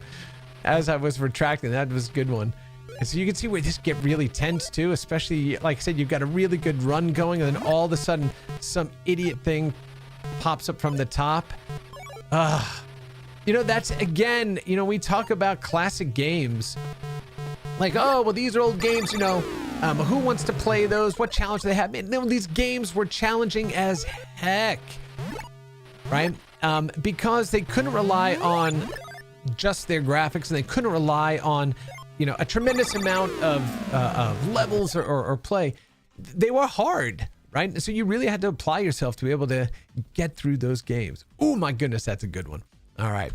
A: as I was retracting. That was a good one. And so you can see where this get really tense too, especially, like I said, you've got a really good run going, and then all of a sudden, some idiot thing pops up from the top. You know, that's, again, you know, we talk about classic games. Like, oh, well, these are old games, you know. Who wants to play those? What challenge do they have? Man, no, these games were challenging as heck, right? Because they couldn't rely on just their graphics, and they couldn't rely on, you know, a tremendous amount of levels or play. They were hard, right? So you really had to apply yourself to be able to get through those games. Oh my goodness, that's a good one. All right.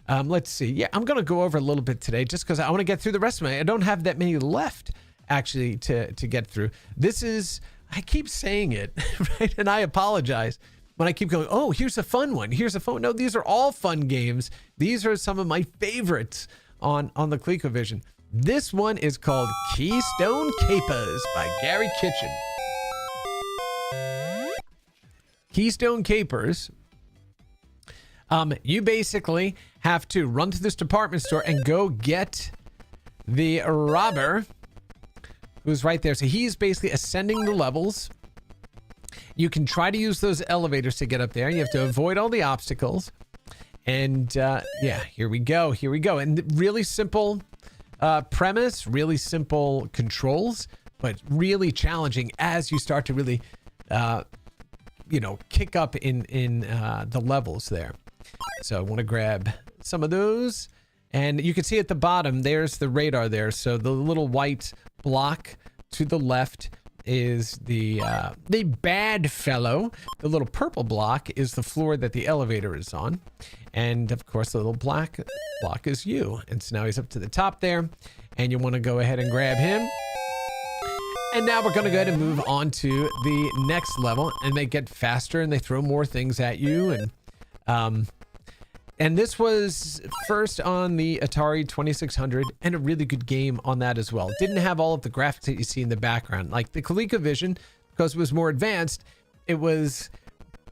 A: Let's see. Yeah, I'm going to go over a little bit today just because I want to get through the rest of my. I don't have that many left, actually, to get through. This is, I keep saying it, right? And I apologize when I keep going, oh, here's a fun one. Here's a fun. No, these are all fun games. These are some of my favorites on the ColecoVision. This one is called Keystone Capers by Gary Kitchen. Keystone Capers. You basically have to run to this department store and go get the robber who's right there. So he's basically ascending the levels. You can try to use those elevators to get up there. You have to avoid all the obstacles. And yeah, here we go. And really simple premise, really simple controls, but really challenging as you start to really, you know, kick up in the levels there. So I want to grab some of those, and you can see at the bottom, there's the radar there. So the little white block to the left is the bad fellow. The little purple block is the floor that the elevator is on. And of course, the little black block is you. And so now he's up to the top there, and you want to go ahead and grab him. And now we're going to go ahead and move on to the next level, and they get faster and they throw more things at you. And this was first on the Atari 2600, and a really good game on that as well. Didn't have all of the graphics that you see in the background. Like the ColecoVision, because it was more advanced, it was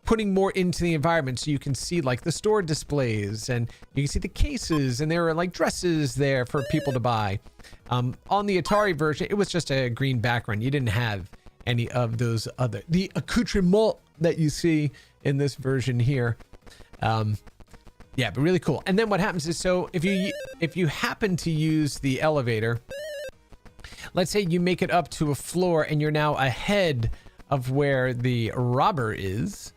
A: putting more into the environment, so you can see like the store displays, and you can see the cases, and there are like dresses there for people to buy. On the Atari version, it was just a green background. You didn't have any of those the accoutrement that you see in this version here. Yeah, but really cool. And then what happens is, so if you happen to use the elevator, let's say you make it up to a floor and you're now ahead of where the robber is,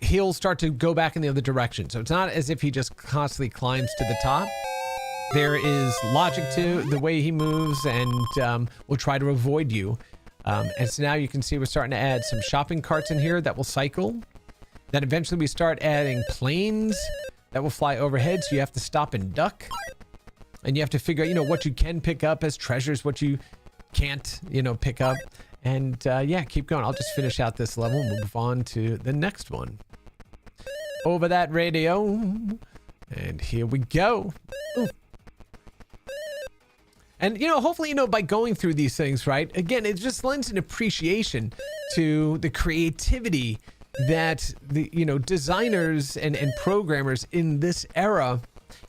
A: he'll start to go back in the other direction. So it's not as if he just constantly climbs to the top. There is logic to the way he moves, and will try to avoid you. And so now you can see we're starting to add some shopping carts in here that will cycle. Then eventually we start adding planes that will fly overhead, so you have to stop and duck. And you have to figure out, what you can pick up as treasures, what you can't, pick up. And yeah, keep going. I'll just finish out this level and move on to the next one. Over that radio. And here we go. Ooh. And, hopefully, by going through these things, right? Again, it just lends an appreciation to the creativity that the, designers and programmers in this era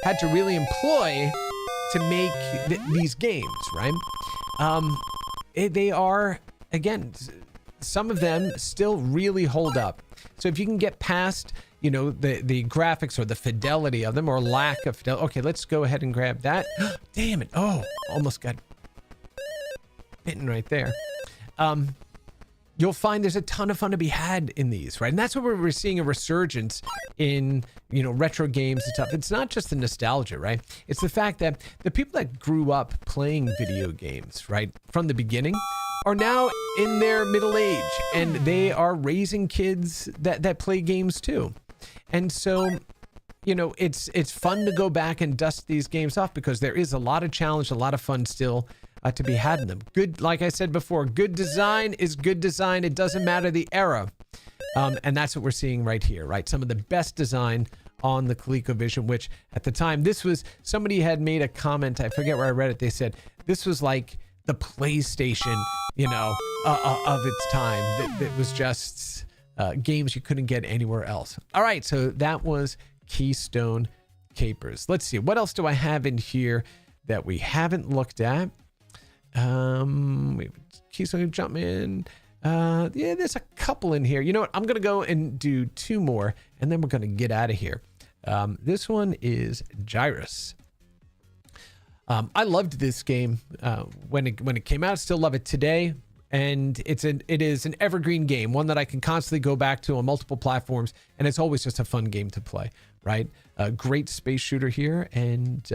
A: had to really employ to make these games, right? They are, again, some of them still really hold up. So if you can get past, the graphics or the fidelity of them, or lack of fidelity. Okay, let's go ahead and grab that. Damn it. Oh, almost got bitten right there. You'll find there's a ton of fun to be had in these, right? And that's where we're seeing a resurgence in, retro games and stuff. It's not just the nostalgia, right? It's the fact that the people that grew up playing video games, right, from the beginning, are now in their middle age, and they are raising kids that play games too. And so, it's fun to go back and dust these games off, because there is a lot of challenge, a lot of fun still to be had in them. Good, like I said before, good design is good design. It doesn't matter the era. And that's what we're seeing right here, right? Some of the best design on the ColecoVision, which at the time, somebody had made a comment, I forget where I read it, they said, this was like the PlayStation, of its time. That was just games you couldn't get anywhere else. All right, so that was Keystone Capers. Let's see, what else do I have in here that we haven't looked at? Keystone jump in. Yeah, there's a couple in here. You know what? I'm going to go and do two more, and then we're going to get out of here. This one is Gyrus. I loved this game when it came out. Still love it today. And it is an evergreen game, one that I can constantly go back to on multiple platforms. And it's always just a fun game to play, right? A great space shooter here. And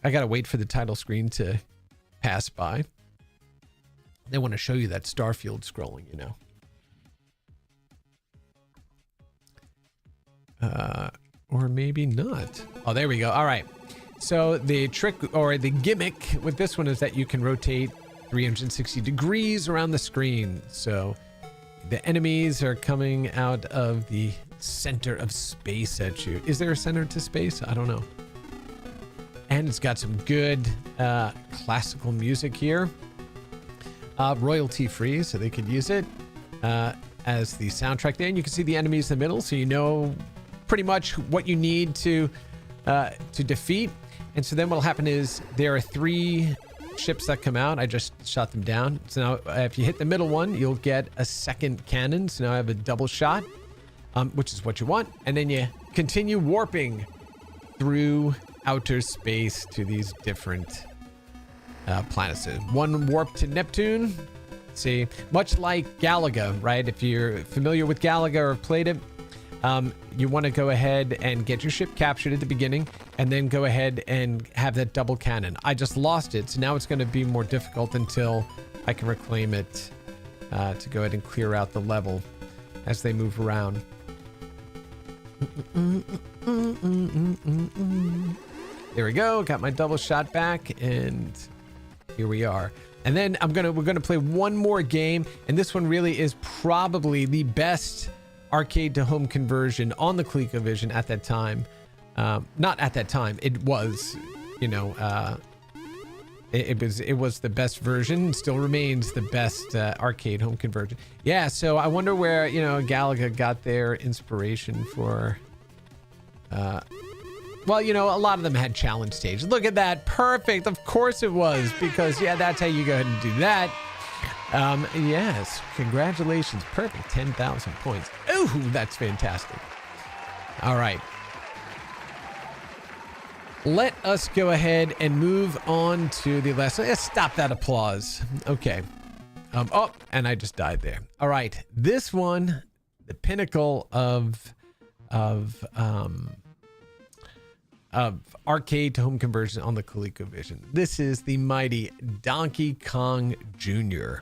A: I got to wait for the title screen to pass by. They want to show you that Starfield scrolling, or maybe not. Oh, there we go. All right. So the trick or the gimmick with this one is that you can rotate 360 degrees around the screen. So the enemies are coming out of the center of space at you. Is there a center to space? I don't know. And it's got some good classical music here. Royalty free, so they could use it as the soundtrack there. And you can see the enemies in the middle, so you know pretty much what you need to defeat. And so then what'll happen is there are 3 ships that come out. I just shot them down. So now if you hit the middle one, you'll get a second cannon. So now I have a double shot, which is what you want. And then you continue warping through outer space to these different planets. So one warp to Neptune. See, much like Galaga, right? If you're familiar with Galaga or have played it, you want to go ahead and get your ship captured at the beginning and then go ahead and have that double cannon. I just lost it, so now it's going to be more difficult until I can reclaim it to go ahead and clear out the level as they move around. There we go. Got my double shot back, and here we are. And then we're gonna play one more game, and this one really is probably the best arcade to home conversion on the ColecoVision at that time. Not at that time. It was, It was the best version, still remains the best arcade home conversion. Yeah, so I wonder where, Galaga got their inspiration for... well, a lot of them had challenge stages. Look at that. Perfect. Of course it was, because, yeah, that's how you go ahead and do that. Yes, congratulations. Perfect. 10,000 points. Ooh, that's fantastic. All right. Let us go ahead and move on to the last. Let's stop that applause. Okay. Oh, and I just died there. All right. This one, the pinnacle of arcade to home conversion on the ColecoVision. This is the mighty Donkey Kong Jr.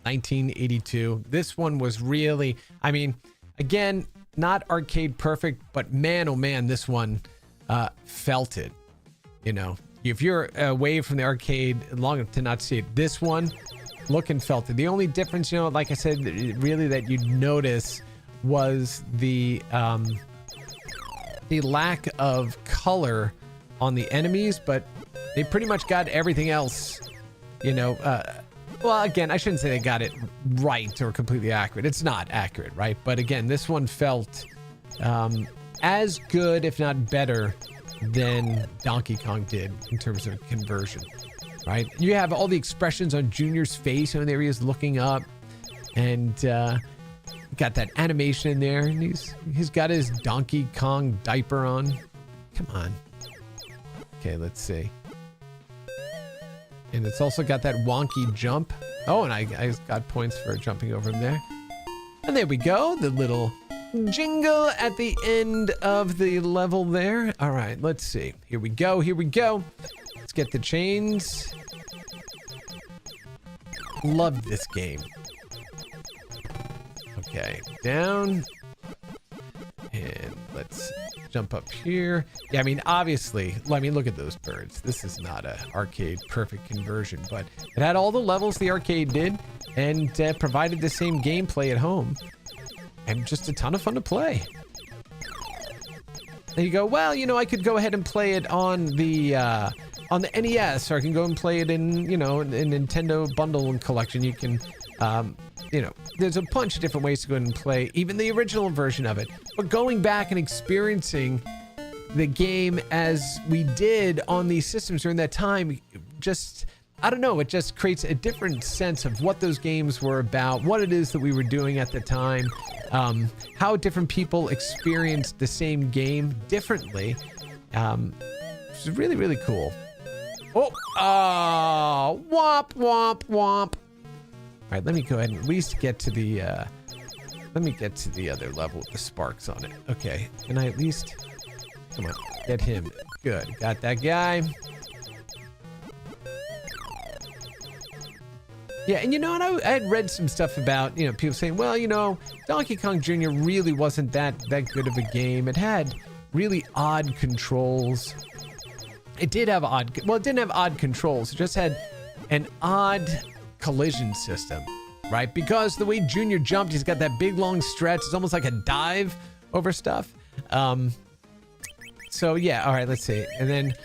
A: 1982. This one was really, I mean, again, not arcade perfect, but man, oh man, this one felt it. If you're away from the arcade long enough to not see it, this one, look and felt it. The only difference, like I said, really that you'd notice was the lack of color on the enemies, but they pretty much got everything else, well, again, I shouldn't say they got it right or completely accurate. It's not accurate, right? But again, this one felt as good, if not better, than Donkey Kong did in terms of conversion, right? You have all the expressions on Junior's face, and there he is looking up, and got that animation in there, and he's got his Donkey Kong diaper on. Come on. Okay, let's see. And it's also got that wonky jump. Oh, and I got points for jumping over him there. And there we go, the little jingle at the end of the level there. All right, let's see. Here we go. Let's get the chains. Love this game. Okay, down. And let's jump up here. Yeah, I mean, obviously, look at those birds. This is not an arcade perfect conversion, but it had all the levels the arcade did and provided the same gameplay at home. And just a ton of fun to play. There you go. Well, I could go ahead and play it on the NES, or I can go and play it in, in Nintendo Bundle and Collection. You can, there's a bunch of different ways to go ahead and play even the original version of it. But going back and experiencing the game as we did on these systems during that time, just, I don't know, it just creates a different sense of what those games were about, what it is that we were doing at the time, how different people experienced the same game differently. Which is really, really cool. Oh, womp, womp, womp. All right, let me go ahead and at least get to the, other level with the sparks on it. Okay, can I at least, come on, get him. Good, got that guy. Yeah, and and I had read some stuff about, people saying, well, Donkey Kong Jr. really wasn't that good of a game. It had really odd controls. It didn't have odd controls. It just had an odd collision system, right? Because the way Junior jumped, he's got that big long stretch. It's almost like a dive over stuff. So yeah, all right, let's see. And then,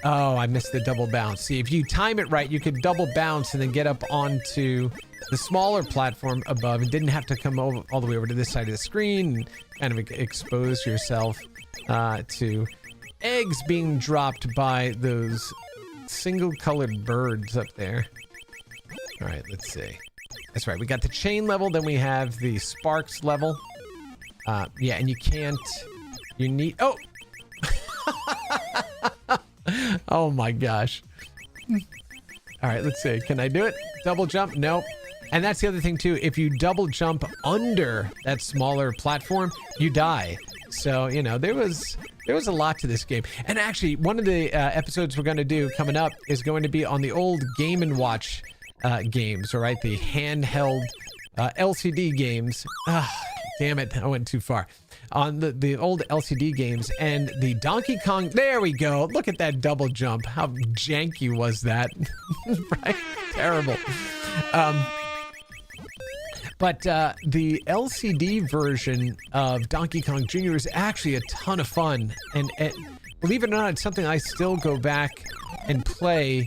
A: oh, I missed the double bounce. See, if you time it right, you could double bounce and then get up onto the smaller platform above and didn't have to come all the way over to this side of the screen and kind of expose yourself to eggs being dropped by those single-colored birds up there. All right, let's see. That's right, we got the chain level, then we have the sparks level. Yeah, and you need, oh! Oh my gosh. All right, let's see. Can I do it? Double jump? Nope. And that's the other thing too. If you double jump under that smaller platform, you die. So, there was a lot to this game. And actually, one of the episodes we're going to do coming up is going to be on the old Game & Watch games, all right? The handheld LCD games. Damn it, I went too far. On the old LCD games and the Donkey Kong. There we go. Look at that double jump. How janky was that? Right? Terrible. But the LCD version of Donkey Kong Jr. is actually a ton of fun. And believe it or not, it's something I still go back and play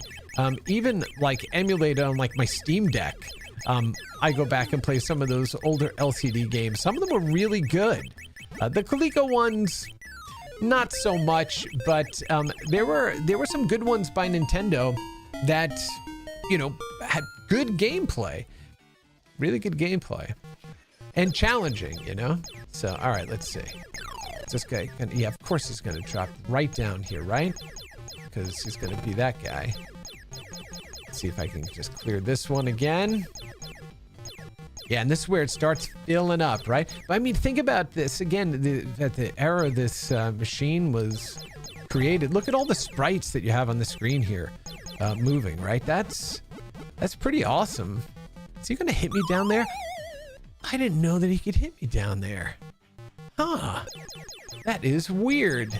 A: even like emulated on like my Steam Deck. I go back and play some of those older LCD games. Some of them were really good. The Coleco ones, not so much, but there were some good ones by Nintendo that, you know, had good gameplay, really good gameplay, and challenging, you know. So, all right, let's see. Is this guy gonna, yeah, of course he's gonna drop right down here, right? Because he's gonna be that guy. Let's see if I can just clear this one again. Yeah, and this is where it starts filling up, right? But I mean, think about this again. At the era this machine was created, look at all the sprites that you have on the screen here, moving, right? That's pretty awesome. Is he gonna hit me down there? I didn't know that he could hit me down there. Huh? That is weird.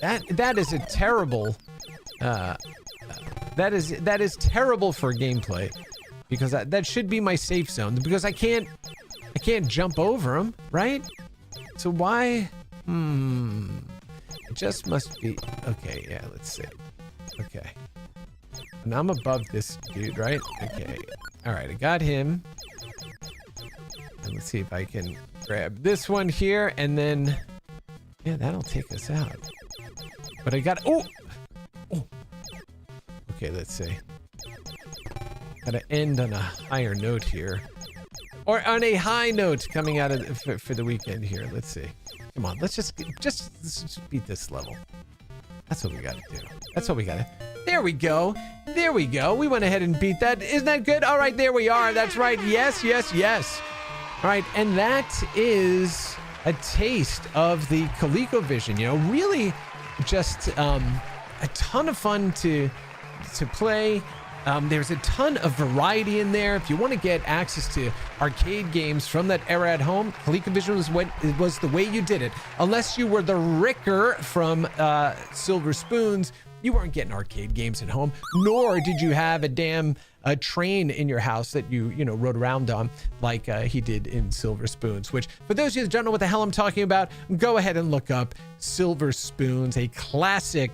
A: That is a terrible. That is terrible for gameplay. Because that should be my safe zone, because I can't jump over them, right? So why? It just must be. Okay, yeah, let's see. Okay. And I'm above this dude, right? Okay. All right, I got him. And let's see if I can grab this one here, and then, yeah, that'll take us out. But I got, oh! Okay, let's see. Gotta end on a higher note here. Or on a high note coming out of for the weekend here. Let's see. Come on, let's just beat this level. That's what we gotta do. That's what we gotta. There we go. There we go. We went ahead and beat that. Isn't that good? All right, there we are. That's right. Yes, yes, yes. All right, and that is a taste of the ColecoVision. You know, really just a ton of fun to play. There's a ton of variety in there. If you want to get access to arcade games from that era at home, ColecoVision was the way you did it. Unless you were the Ricker from Silver Spoons, you weren't getting arcade games at home, nor did you have a damn train in your house that you rode around on like he did in Silver Spoons, which for those of you that don't know what the hell I'm talking about, go ahead and look up Silver Spoons, a classic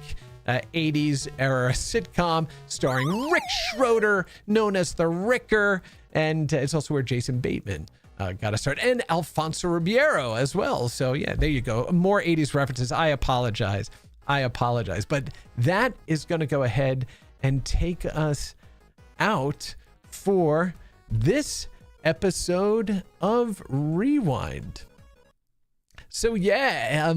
A: 80s era sitcom starring Rick Schroeder, known as the Ricker, and it's also where Jason Bateman got to start, and Alfonso Ribeiro as well. So yeah, there you go. More 80s references. I apologize, but that is going to go ahead and take us out for this episode of Rewind. So yeah,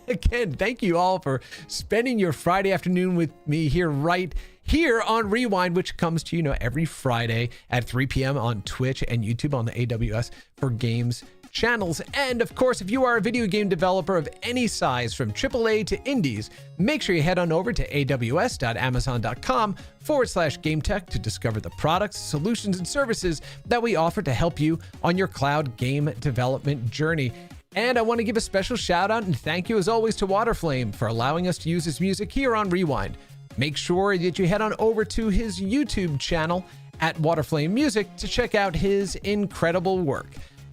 A: again, thank you all for spending your Friday afternoon with me here, right here on Rewind, which comes to you every Friday at 3 p.m. on Twitch and YouTube on the AWS for Games channels. And of course, if you are a video game developer of any size, from AAA to indies, make sure you head on over to aws.amazon.com/GameTech to discover the products, solutions, and services that we offer to help you on your cloud game development journey. And I want to give a special shout out and thank you as always to Waterflame for allowing us to use his music here on Rewind. Make sure that you head on over to his YouTube channel at Waterflame Music to check out his incredible work.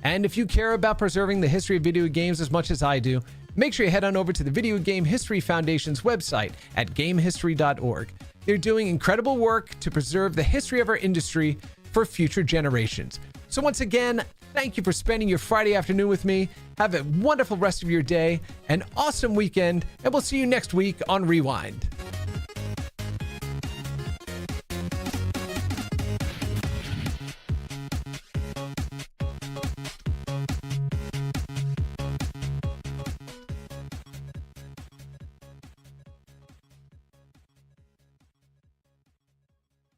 A: And if you care about preserving the history of video games as much as I do, make sure you head on over to the Video Game History Foundation's website at gamehistory.org. They're doing incredible work to preserve the history of our industry for future generations. So once again, thank you for spending your Friday afternoon with me. Have a wonderful rest of your day, an awesome weekend, and we'll see you next week on Rewind.